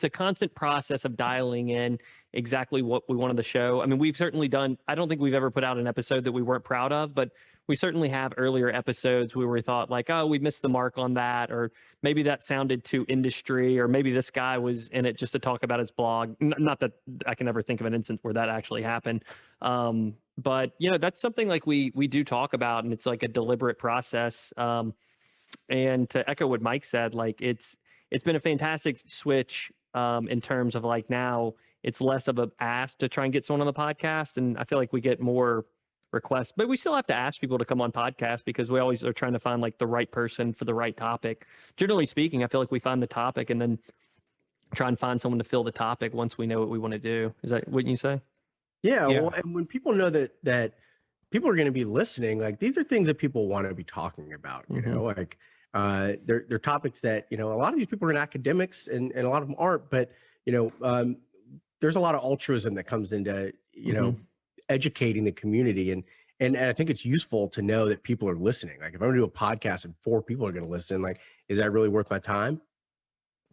a constant process of dialing in exactly what we wanted the show. I mean, we've certainly done, I don't think we've ever put out an episode that we weren't proud of, but we certainly have earlier episodes where we thought like, oh, we missed the mark on that, or maybe that sounded too industry, or maybe this guy was in it just to talk about his blog. Not that I can ever think of an instance where that actually happened. But that's something like we do talk about, and it's like a deliberate process. And to echo what Mike said, like it's been a fantastic switch in terms of like now it's less of an ask to try and get someone on the podcast. And I feel like we get more requests, but we still have to ask people to come on podcasts because we always are trying to find like the right person for the right topic. Generally speaking, I feel like we find the topic and then try and find someone to fill the topic once we know what we want to do. Is that, wouldn't you say? Yeah, Yeah. well, and when people know that people are going to be listening, like these are things that people want to be talking about, you know, like they're topics that, you know, a lot of these people are in academics and a lot of them aren't, but, you know, there's a lot of altruism that comes into, you know, educating the community. And I think it's useful to know that people are listening. Like if I'm gonna do a podcast and 4 people are going to listen, like, is that really worth my time?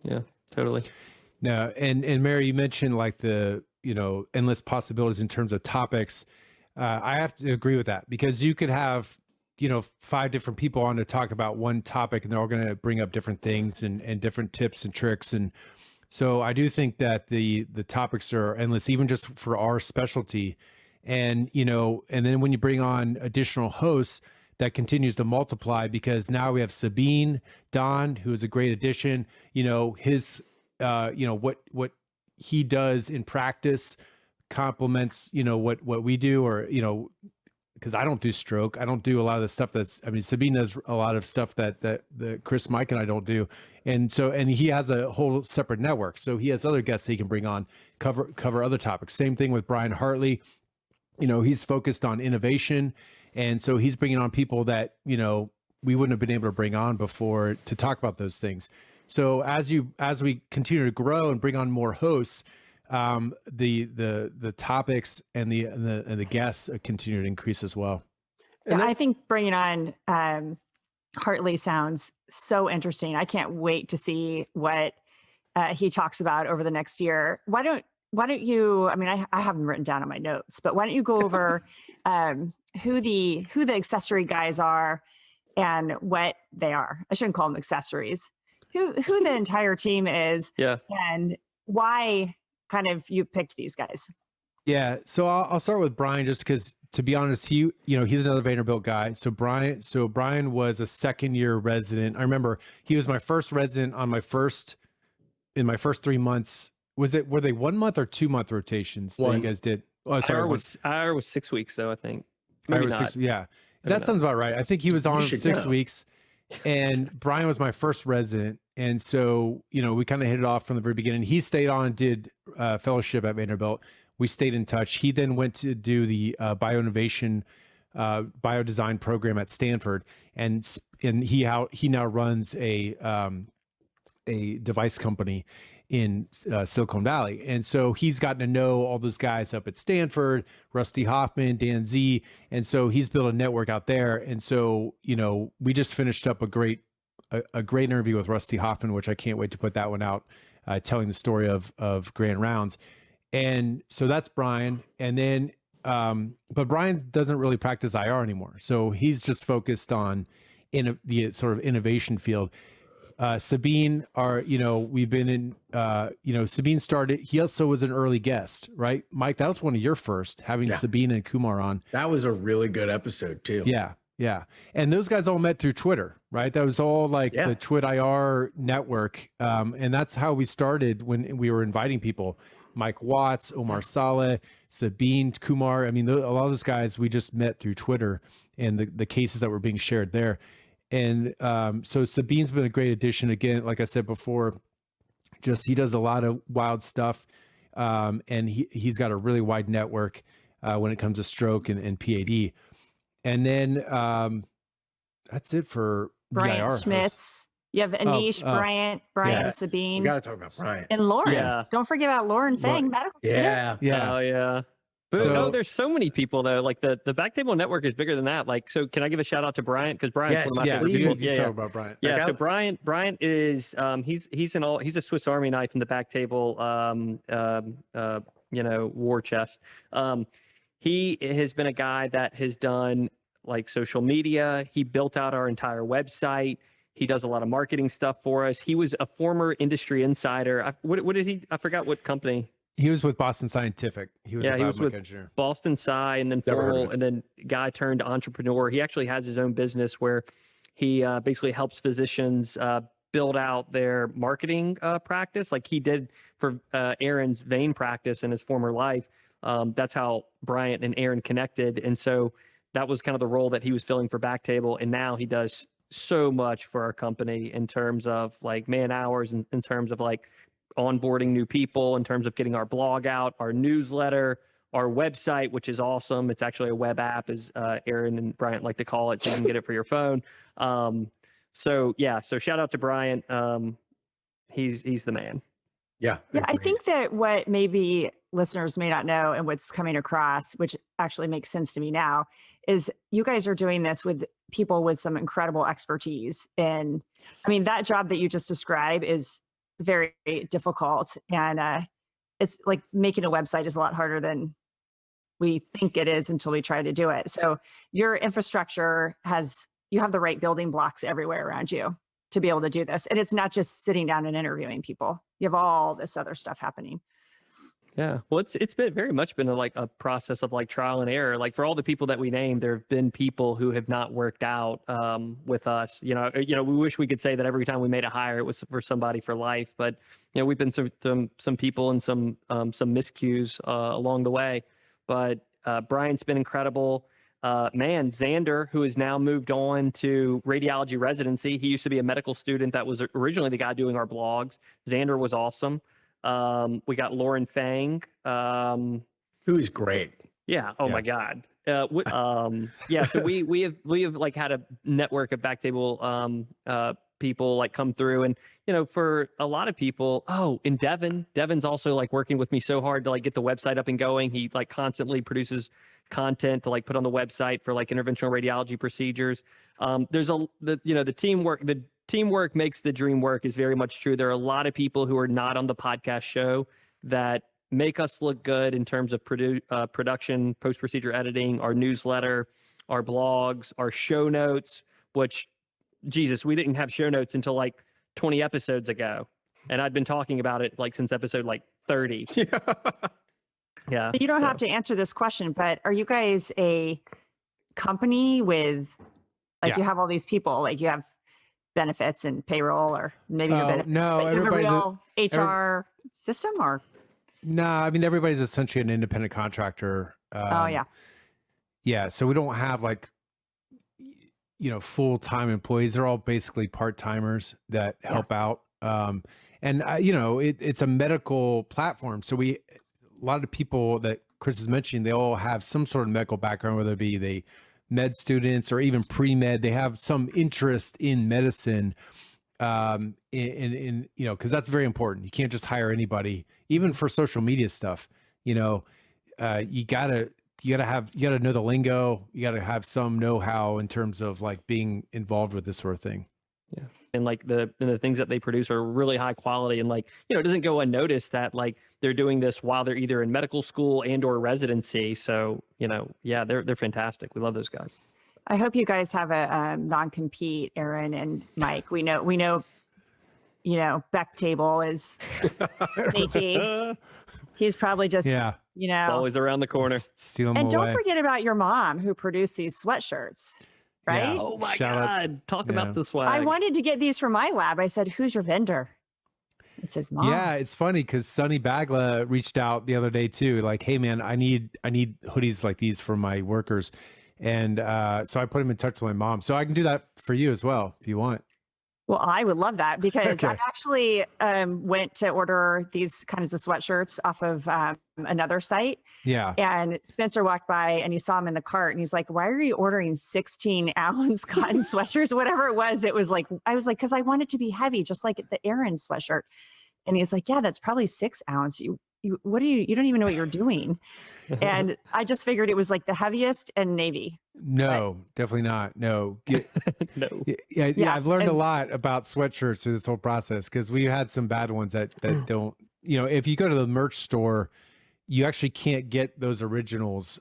Yeah, totally. No, and Mary, you mentioned like the, you know, endless possibilities in terms of topics. I have to agree with that, because you could have, you know, 5 different people on to talk about one topic, and they're all going to bring up different things and different tips and tricks. And so I do think that the topics are endless, even just for our specialty. And, you know, and then when you bring on additional hosts, that continues to multiply, because now we have Sabine, Don, who is a great addition. You know, his, you know, what he does in practice complements, you know, what we do, or, you know, because I don't do stroke. I don't do a lot of the stuff I mean, Sabine does a lot of stuff that Chris, Mike, and I don't do. And so, and he has a whole separate network. So he has other guests he can bring on, cover other topics. Same thing with Brian Hartley. You know, he's focused on innovation. And so he's bringing on people that, you know, we wouldn't have been able to bring on before to talk about those things. So as we continue to grow and bring on more hosts, the topics and the guests continue to increase as well. And I think bringing on Hartley sounds so interesting. I can't wait to see what he talks about over the next year. Why don't you, I mean, I have them written down on my notes, but why don't you go over who the accessory guys are and what they are? I shouldn't call them accessories. Who the entire team is, and why kind of you picked these guys. Yeah, so I'll start with Brian, just because, to be honest, he's another Vanderbilt guy. So Brian was a second-year resident. I remember he was my first resident in my first 3 months. Were they 1 month or 2 month rotations that you guys did? Oh, sorry, IR was 6 weeks though, I think. Maybe not. 6, yeah, that sounds about right. I think he was on 6 weeks, and Brian was my first resident, and so, you know, we kind of hit it off from the very beginning. He stayed on and did fellowship at Vanderbilt. We stayed in touch. He then went to do the bioinnovation, biodesign program at Stanford, and he now runs a device company in Silicon Valley. And so he's gotten to know all those guys up at Stanford, Rusty Hoffman, Dan Z. And so he's built a network out there. And so, you know, we just finished up a great interview with Rusty Hoffman, which I can't wait to put that one out, telling the story of Grand Rounds. And so that's Brian. And then, but Brian doesn't really practice IR anymore. So he's just focused on the sort of innovation field. Sabine, we've been in, Sabine started, he also was an early guest, right? Mike, that was one of your first, having Sabine and Kumar on. That was a really good episode too. Yeah. Yeah. And those guys all met through Twitter, right? That was all like the Twit IR network. And that's how we started when we were inviting people. Mike Watts, Omar Saleh, Sabine, Kumar. I mean, a lot of those guys we just met through Twitter and the cases that were being shared there. And so Sabine's been a great addition. Again, like I said before, he does a lot of wild stuff. And he's got a really wide network when it comes to stroke and PAD. And then that's it for Brian Schmitz. You have Anish, Brian, Sabine. We got to talk about Brian. And Lauren. Yeah. Don't forget about Lauren Fang. Yeah. Oh, yeah. But no, there's so many people though. Like the BackTable network is bigger than that. Like, so can I give a shout out to Brian? Because Brian's one of my favorite people. Talk about Brian. Yeah. So Brian is he's a Swiss Army knife in the BackTable war chest. He has been a guy that has done like social media. He built out our entire website. He does a lot of marketing stuff for us. He was a former industry insider. What did he? I forgot what company. He was with Boston Scientific. He was with engineer. Boston Sci, and then formal, and then guy turned entrepreneur. He actually has his own business where he basically helps physicians build out their marketing practice, like he did for Aaron's vein practice in his former life. That's how Bryant and Aaron connected, and so that was kind of the role that he was filling for BackTable, and now he does so much for our company in terms of like man hours and in terms of like onboarding new people, in terms of getting our blog out, our newsletter, our website, which is awesome. It's actually a web app, as Aaron and Bryant like to call it, so you can get it for your phone. So shout out to Bryant. He's the man. Yeah. Yeah, I think that what maybe listeners may not know and what's coming across, which actually makes sense to me now, is you guys are doing this with people with some incredible expertise. And I mean, that job that you just described is very difficult. And it's like making a website is a lot harder than we think it is until we try to do it. So your infrastructure you have the right building blocks everywhere around you to be able to do this. And it's not just sitting down and interviewing people. You have all this other stuff happening. Yeah. Well, it's been very much been a process of like trial and error. Like for all the people that we named, there have been people who have not worked out with us. We wish we could say that every time we made a hire, it was for somebody for life, but we've been some people and some miscues along the way. But Brian's been incredible. Xander, who has now moved on to radiology residency. He used to be a medical student that was originally the guy doing our blogs. Xander was awesome. We got Lauren Fang, who is great. Yeah. Oh my God. So we have like had a network of BackTable people like come through, and for a lot of people. And Devin's also like working with me so hard to like get the website up and going. He like constantly produces content to like put on the website for like interventional radiology procedures. There's the teamwork. The teamwork makes the dream work is very much true. There are a lot of people who are not on the podcast show that make us look good in terms of production, post-procedure editing, our newsletter, our blogs, our show notes, which, Jesus, we didn't have show notes until like 20 episodes ago. And I'd been talking about it like since episode like 30. Yeah. You don't have to answer this question, but are you guys a company with you have all these people, like you have benefits and payroll, or maybe your benefits? No, everybody's a real HR system, or? No, I mean, everybody's essentially an independent contractor. Yeah. So we don't have like, full-time employees. They're all basically part-timers that help out. It's a medical platform. So a lot of the people that Chris is mentioning, they all have some sort of medical background, whether it be they med students or even pre-med. They have some interest in medicine, because that's very important. You can't just hire anybody, even for social media stuff. You gotta know the lingo. You gotta have some know-how in terms of like being involved with this sort of thing. Yeah. And like the things that they produce are really high quality, and like, it doesn't go unnoticed that like they're doing this while they're either in medical school and or residency. So, they're fantastic. We love those guys. I hope you guys have a non-compete, Aaron and Mike. We know, BackTable is sneaky. He's probably just, It's always around the corner. And don't forget about your mom who produced these sweatshirts. Right? Yeah. Oh my God. Talk about the swag. I wanted to get these for my lab. I said, who's your vendor? It says mom. Yeah, it's funny because Sonny Bagla reached out the other day too. Like, hey man, I need hoodies like these for my workers. And so I put him in touch with my mom. So I can do that for you as well if you want. Well, I would love that because I actually went to order these kinds of sweatshirts off of another site. Yeah. And Spencer walked by and he saw them in the cart and he's like, why are you ordering 16-ounce cotton sweatshirts? Whatever it was I was like, because I want it to be heavy, just like the Aaron sweatshirt. And he's like, yeah, that's probably 6 ounce. You don't even know what you're doing. And I just figured it was like the heaviest and navy. No, definitely not. No. No. Yeah. I've learned a lot about sweatshirts through this whole process because we had some bad ones that don't, if you go to the merch store, you actually can't get those originals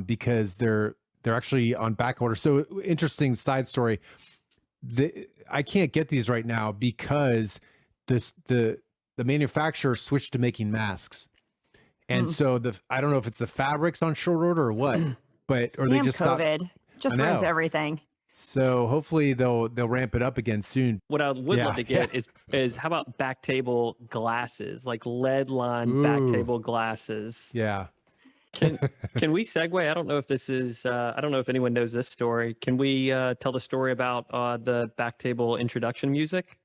because they're actually on back order. So interesting side story. I can't get these right now because the manufacturer switched to making masks. And so I don't know if it's the fabrics on short order or what, or they just COVID just ruins everything. So hopefully they'll ramp it up again soon. What I would love to get is how about BackTable glasses, like lead line BackTable glasses? Yeah. Can we segue? I don't know if this is, I don't know if anyone knows this story. Can we tell the story about the BackTable introduction music?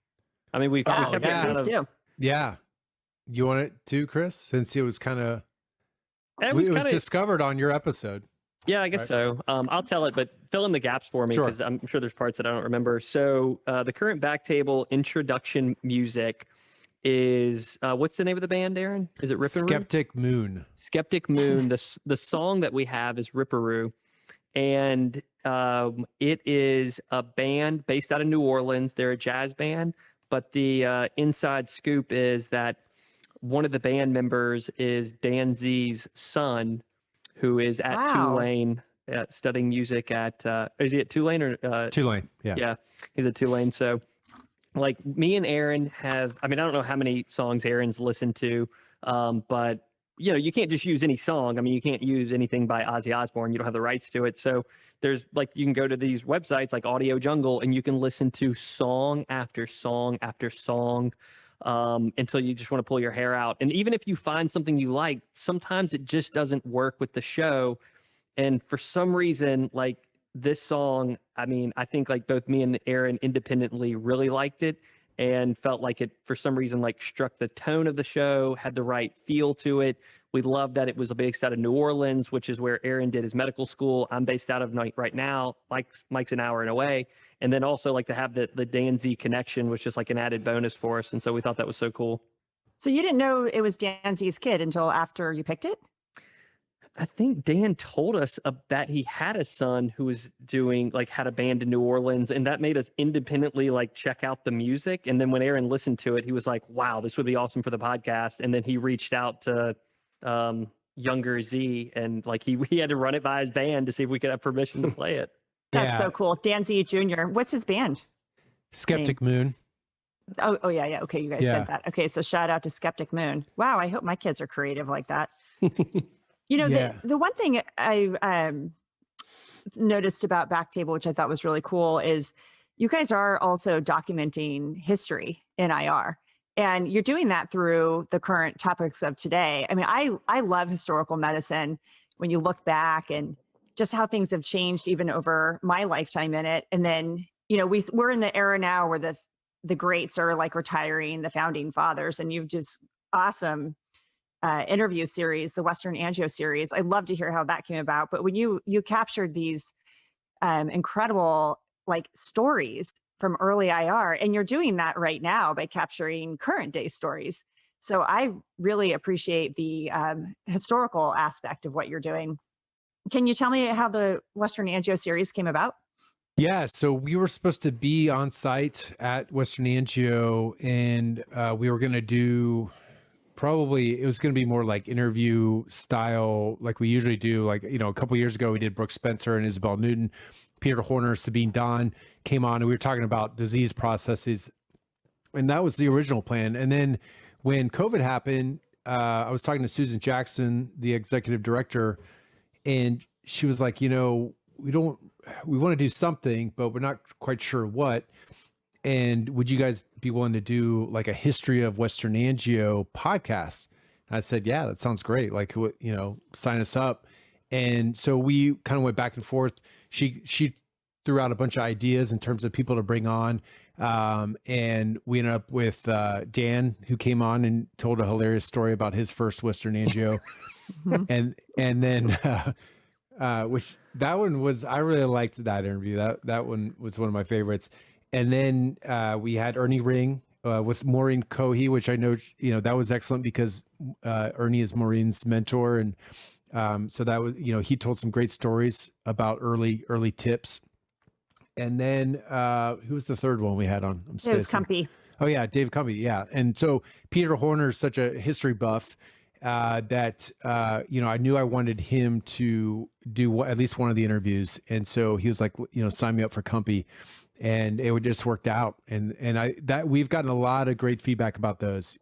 I mean, we kept it kind of, Yeah. You want it to, Chris? Since it was kind of It was was discovered on your episode. Yeah, I guess Right. so. I'll tell it, but fill in the gaps for me Sure. because I'm sure there's parts that I don't remember. So the current BackTable introduction music is what's the name of the band, Aaron? Is it Ripperoo? Skeptic Moon. Skeptic Moon. The song that we have is Ripperoo, and it is a band based out of New Orleans. They're a jazz band, but the inside scoop is that one of the band members is Dan Z's son, who is at Wow. Tulane studying music at. Is he at Tulane or? Tulane. Yeah. Yeah, he's at Tulane. So, like me and Aaron have. I mean, I don't know how many songs Aaron's listened to, but you know, you can't just use any song. I mean, you can't use anything by Ozzy Osbourne. You don't have the rights to it. So there's like, you can go to these websites like Audio Jungle and you can listen to song after song after song until you just want to pull your hair out. And even if you find something you like, sometimes it just doesn't work with the show. And for some reason, like this song, I mean, I think like both me and Aaron independently really liked it and felt like it, for some reason, like struck the tone of the show, had the right feel to it. We loved that it was based out of New Orleans, which is where Aaron did his medical school. I'm based out of right now. Mike's an hour and away. And then also like to have the Dan Z connection was just like an added bonus for us. And so we thought that was so cool. So you didn't know it was Dan Z's kid until after you picked it? I think Dan told us that he had a son who was had a band in New Orleans, and that made us independently like check out the music. And then when Aaron listened to it, he was like, wow, this would be awesome for the podcast. And then he reached out to younger Z and like he had to run it by his band to see if we could have permission to play it. That's so cool. Dan Z Jr. What's his band? Skeptic Moon. Oh yeah. Okay, you guys said that. Okay, so shout out to Skeptic Moon. Wow, I hope my kids are creative like that. You know, the one thing I noticed about BackTable, which I thought was really cool, is you guys are also documenting history in IR. And you're doing that through the current topics of today. I mean, I love historical medicine when you look back and just how things have changed even over my lifetime in it. And then, you know, we're in the era now where the greats are like retiring, the founding fathers, and you've just awesome interview series, the Western Angio series. I'd love to hear how that came about. But when you captured these incredible like stories from early IR, and you're doing that right now by capturing current day stories. So I really appreciate the historical aspect of what you're doing. Can you tell me how the Western Angio series came about? Yeah, so we were supposed to be on site at Western Angio, and we were going to do it was going to be more like interview style, like we usually do. Like, you know, a couple of years ago, we did Brooke Spencer and Isabel Newton, Peter Horner, Sabine Don came on, and we were talking about disease processes. And that was the original plan. And then when COVID happened, I was talking to Susan Jackson, the executive director, and she was like, you know, we want to do something, but we're not quite sure what. And would you guys be willing to do like a history of Western Angio podcast? And I said, yeah, that sounds great. Like, you know, sign us up. And so we kind of went back and forth. She threw out a bunch of ideas in terms of people to bring on. And we ended up with Dan, who came on and told a hilarious story about his first Western Angio. and then which that one was, I really liked that interview. That one was one of my favorites. And then we had Ernie Ring with Maureen Cohey, which I know, you know, that was excellent because Ernie is Maureen's mentor. And so that was, you know, he told some great stories about early tips. And then who was the third one we had on? It was Cumpy. Oh, yeah, Dave Cumpy. Yeah. And so Peter Horner is such a history buff that, you know, I knew I wanted him to do at least one of the interviews. And so he was like, you know, sign me up for Cumpy. And it just worked out. And we've gotten a lot of great feedback about those,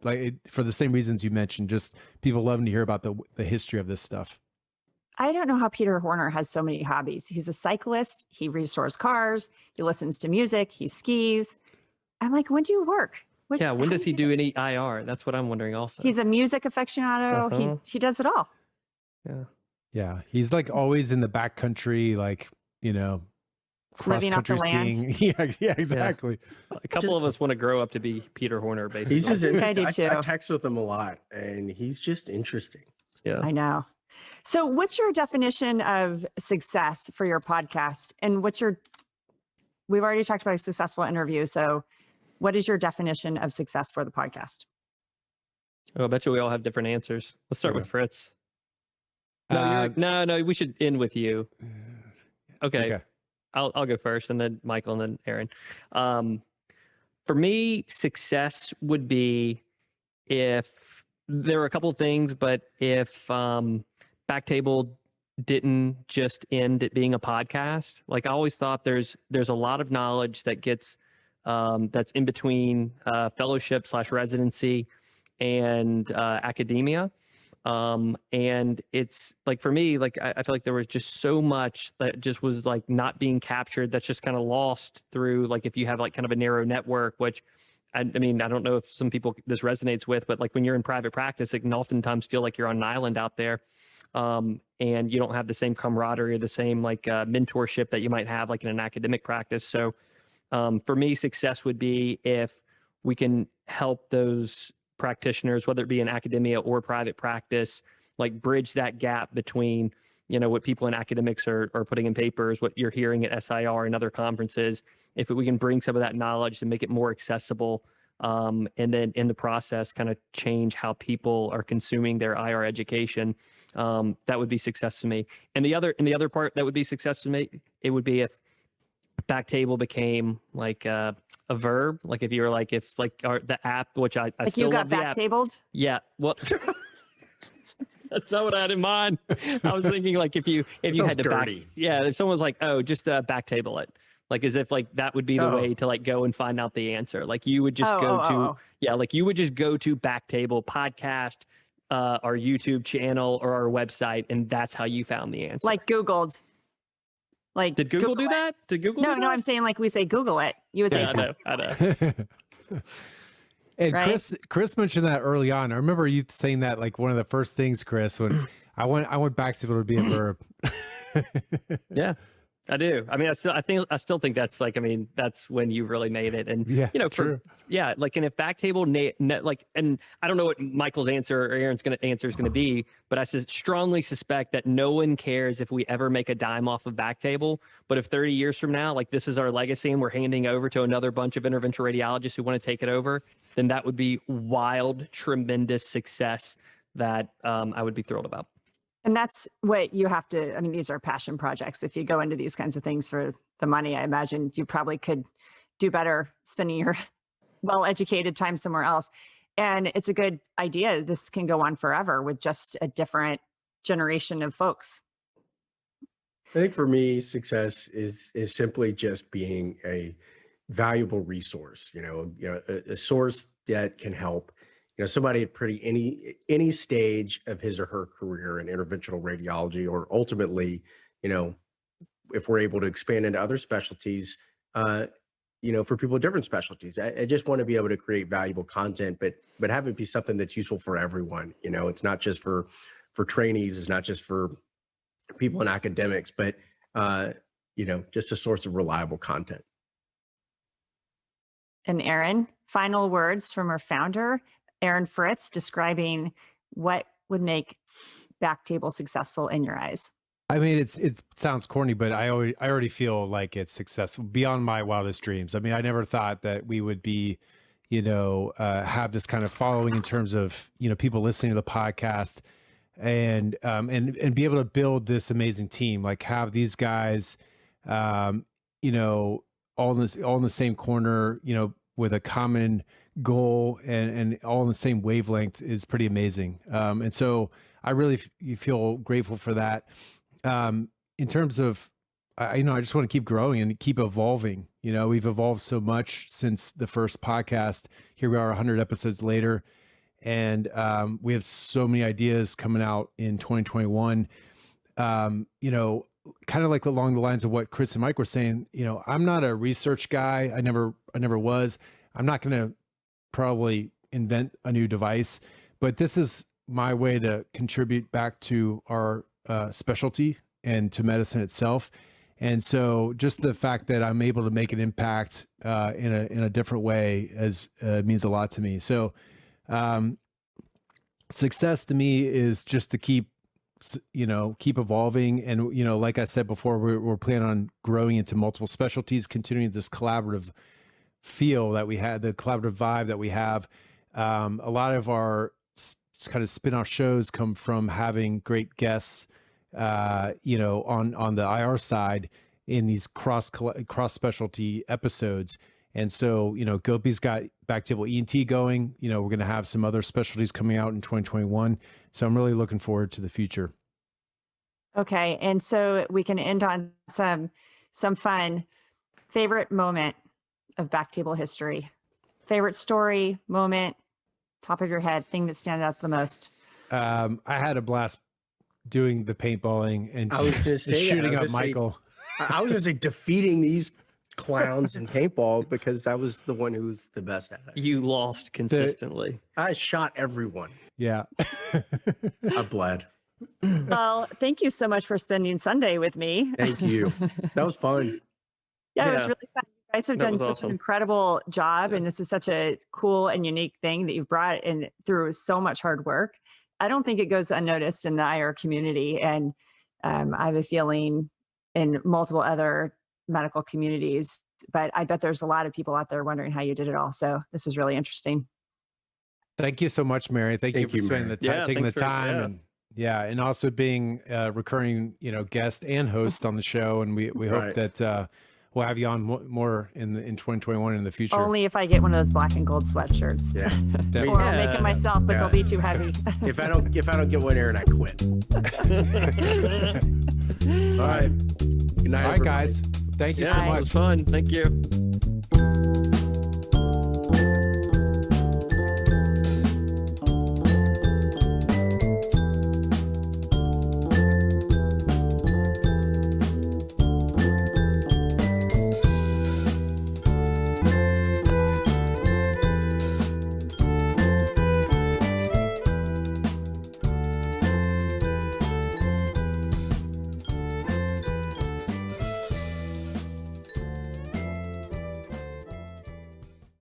for the same reasons you mentioned, just people loving to hear about the history of this stuff. I don't know how Peter Horner has so many hobbies. He's a cyclist. He restores cars. He listens to music. He skis. I'm like, when do you work? When does he do any IR? That's what I'm wondering also. He's a music aficionado. He does it all. Yeah. He's like always in the backcountry, like, you know, Living off the cross-country land. skiing. Yeah, exactly. A couple of us want to grow up to be Peter Horner, basically. He's just I do too. I text with him a lot, and he's just interesting. Yeah. I know. So what's your definition of success for your podcast? And we've already talked about a successful interview. So what is your definition of success for the podcast? Oh, I bet you we all have different answers. Let's start with Fritz. Uh, No, we should end with you. Okay. Okay. I'll go first, and then Michael, and then Aaron. For me, success would be if there are a couple of things, but if BackTable didn't just end at being a podcast. Like I always thought there's a lot of knowledge that gets that's in between fellowship / residency and academia. And it's like, for me, like, I feel like there was just so much that just was like not being captured. That's just kind of lost through, like, if you have like kind of a narrow network, which I mean, I don't know if some people this resonates with, but like when you're in private practice, it can oftentimes feel like you're on an island out there. And you don't have the same camaraderie or the same like mentorship that you might have like in an academic practice. So for me, success would be if we can help those practitioners, whether it be in academia or private practice, like bridge that gap between, you know, what people in academics are putting in papers, what you're hearing at SIR and other conferences. If we can bring some of that knowledge and make it more accessible, and then in the process kind of change how people are consuming their IR education, that would be success to me. And the other part that would be success to me, it would be if BackTable became like a verb, like if you were like, if like the app, which I Like still you got love the app. backtabled? Yeah, well, that's not what I had in mind. I was thinking like if you had to dirty. if someone was like, oh, just BackTable it, like as if like that would be the way to like go and find out the answer. Like you would just like you would just go to BackTable Podcast, our YouTube channel or our website, and that's how you found the answer. Like Googled. Like, did Google do that? Did Google? No, I'm saying like we say Google it. You would say, I know. And right? Chris mentioned that early on. I remember you saying that like one of the first things, Chris, when I went back to it would be a verb. Yeah, I do. I mean, I still think that's like, I mean, that's when you really made it. And Yeah, you know, true. like, and if BackTable like, and I don't know what Michael's answer or Aaron's answer is going to be, but I strongly suspect that no one cares if we ever make a dime off of BackTable. But if 30 years from now, like this is our legacy and we're handing over to another bunch of interventional radiologists who want to take it over, then that would be wild, tremendous success that I would be thrilled about. And that's what you have to, I mean, these are passion projects. If you go into these kinds of things for the money, I imagine you probably could do better spending your well-educated time somewhere else. And it's a good idea. This can go on forever with just a different generation of folks. I think for me, success is simply just being a valuable resource. You know, a source that can help. You know, somebody at any stage of his or her career in interventional radiology, or ultimately, you know, if we're able to expand into other specialties, you know, for people with different specialties. I just want to be able to create valuable content, but have it be something that's useful for everyone. You know, it's not just for trainees, it's not just for people in academics, but you know, just a source of reliable content. And Aaron, final words from our founder, Aaron Fritts, describing what would make BackTable successful in your eyes. I mean, it sounds corny, but I already feel like it's successful beyond my wildest dreams. I mean, I never thought that we would be, you know, have this kind of following in terms of, you know, people listening to the podcast and be able to build this amazing team, like have these guys, you know, all in the same corner, you know, with a common goal and all in the same wavelength is pretty amazing. And so I really feel grateful for that. In terms of, you know, I just want to keep growing and keep evolving. You know, we've evolved so much since the first podcast. Here we are 100 episodes later, and we have so many ideas coming out in 2021. You know, kind of like along the lines of what Chris and Mike were saying, you know, I'm not a research guy. I never was. I'm not going to probably invent a new device, but this is my way to contribute back to our specialty and to medicine itself. And so just the fact that I'm able to make an impact in a different way means a lot to me. So success to me is just to keep evolving. And, like I said before, we're planning on growing into multiple specialties, continuing this collaborative feel that we had, the collaborative vibe that we have. A lot of our kind of spin-off shows come from having great guests, on the IR side in these cross specialty episodes. And so, Gopi's got BackTable ENT going. We're going to have some other specialties coming out in 2021. So I'm really looking forward to the future. Okay. And so we can end on some fun. Favorite moment of BackTable history? Favorite story, moment, top of your head, thing that stands out the most? I had a blast doing the paintballing and I was going to say shooting up Michael. I was going to say defeating these clowns in paintball because I was the one who was the best at it. You lost consistently. I shot everyone. Yeah. I bled. Well, thank you so much for spending Sunday with me. Thank you. That was fun. Yeah, it was really fun. You guys have done such awesome. an incredible job, and this is such a cool and unique thing that you've brought in through so much hard work. I don't think it goes unnoticed in the IR community, and I have a feeling in multiple other medical communities, but I bet there's a lot of people out there wondering how you did it all. So this was really interesting. Thank you so much, Mary. Thank you for spending the time, taking the time, and also being a recurring, guest and host on the show. And we hope that we'll have you on more in 2021 in the future. Only if I get one of those black and gold sweatshirts. Yeah. Or I'll make it myself, but they'll be too heavy. If I don't get one, Aaron, I quit. All right. Good night, All right, guys. Thank you so much. It was fun. Thank you.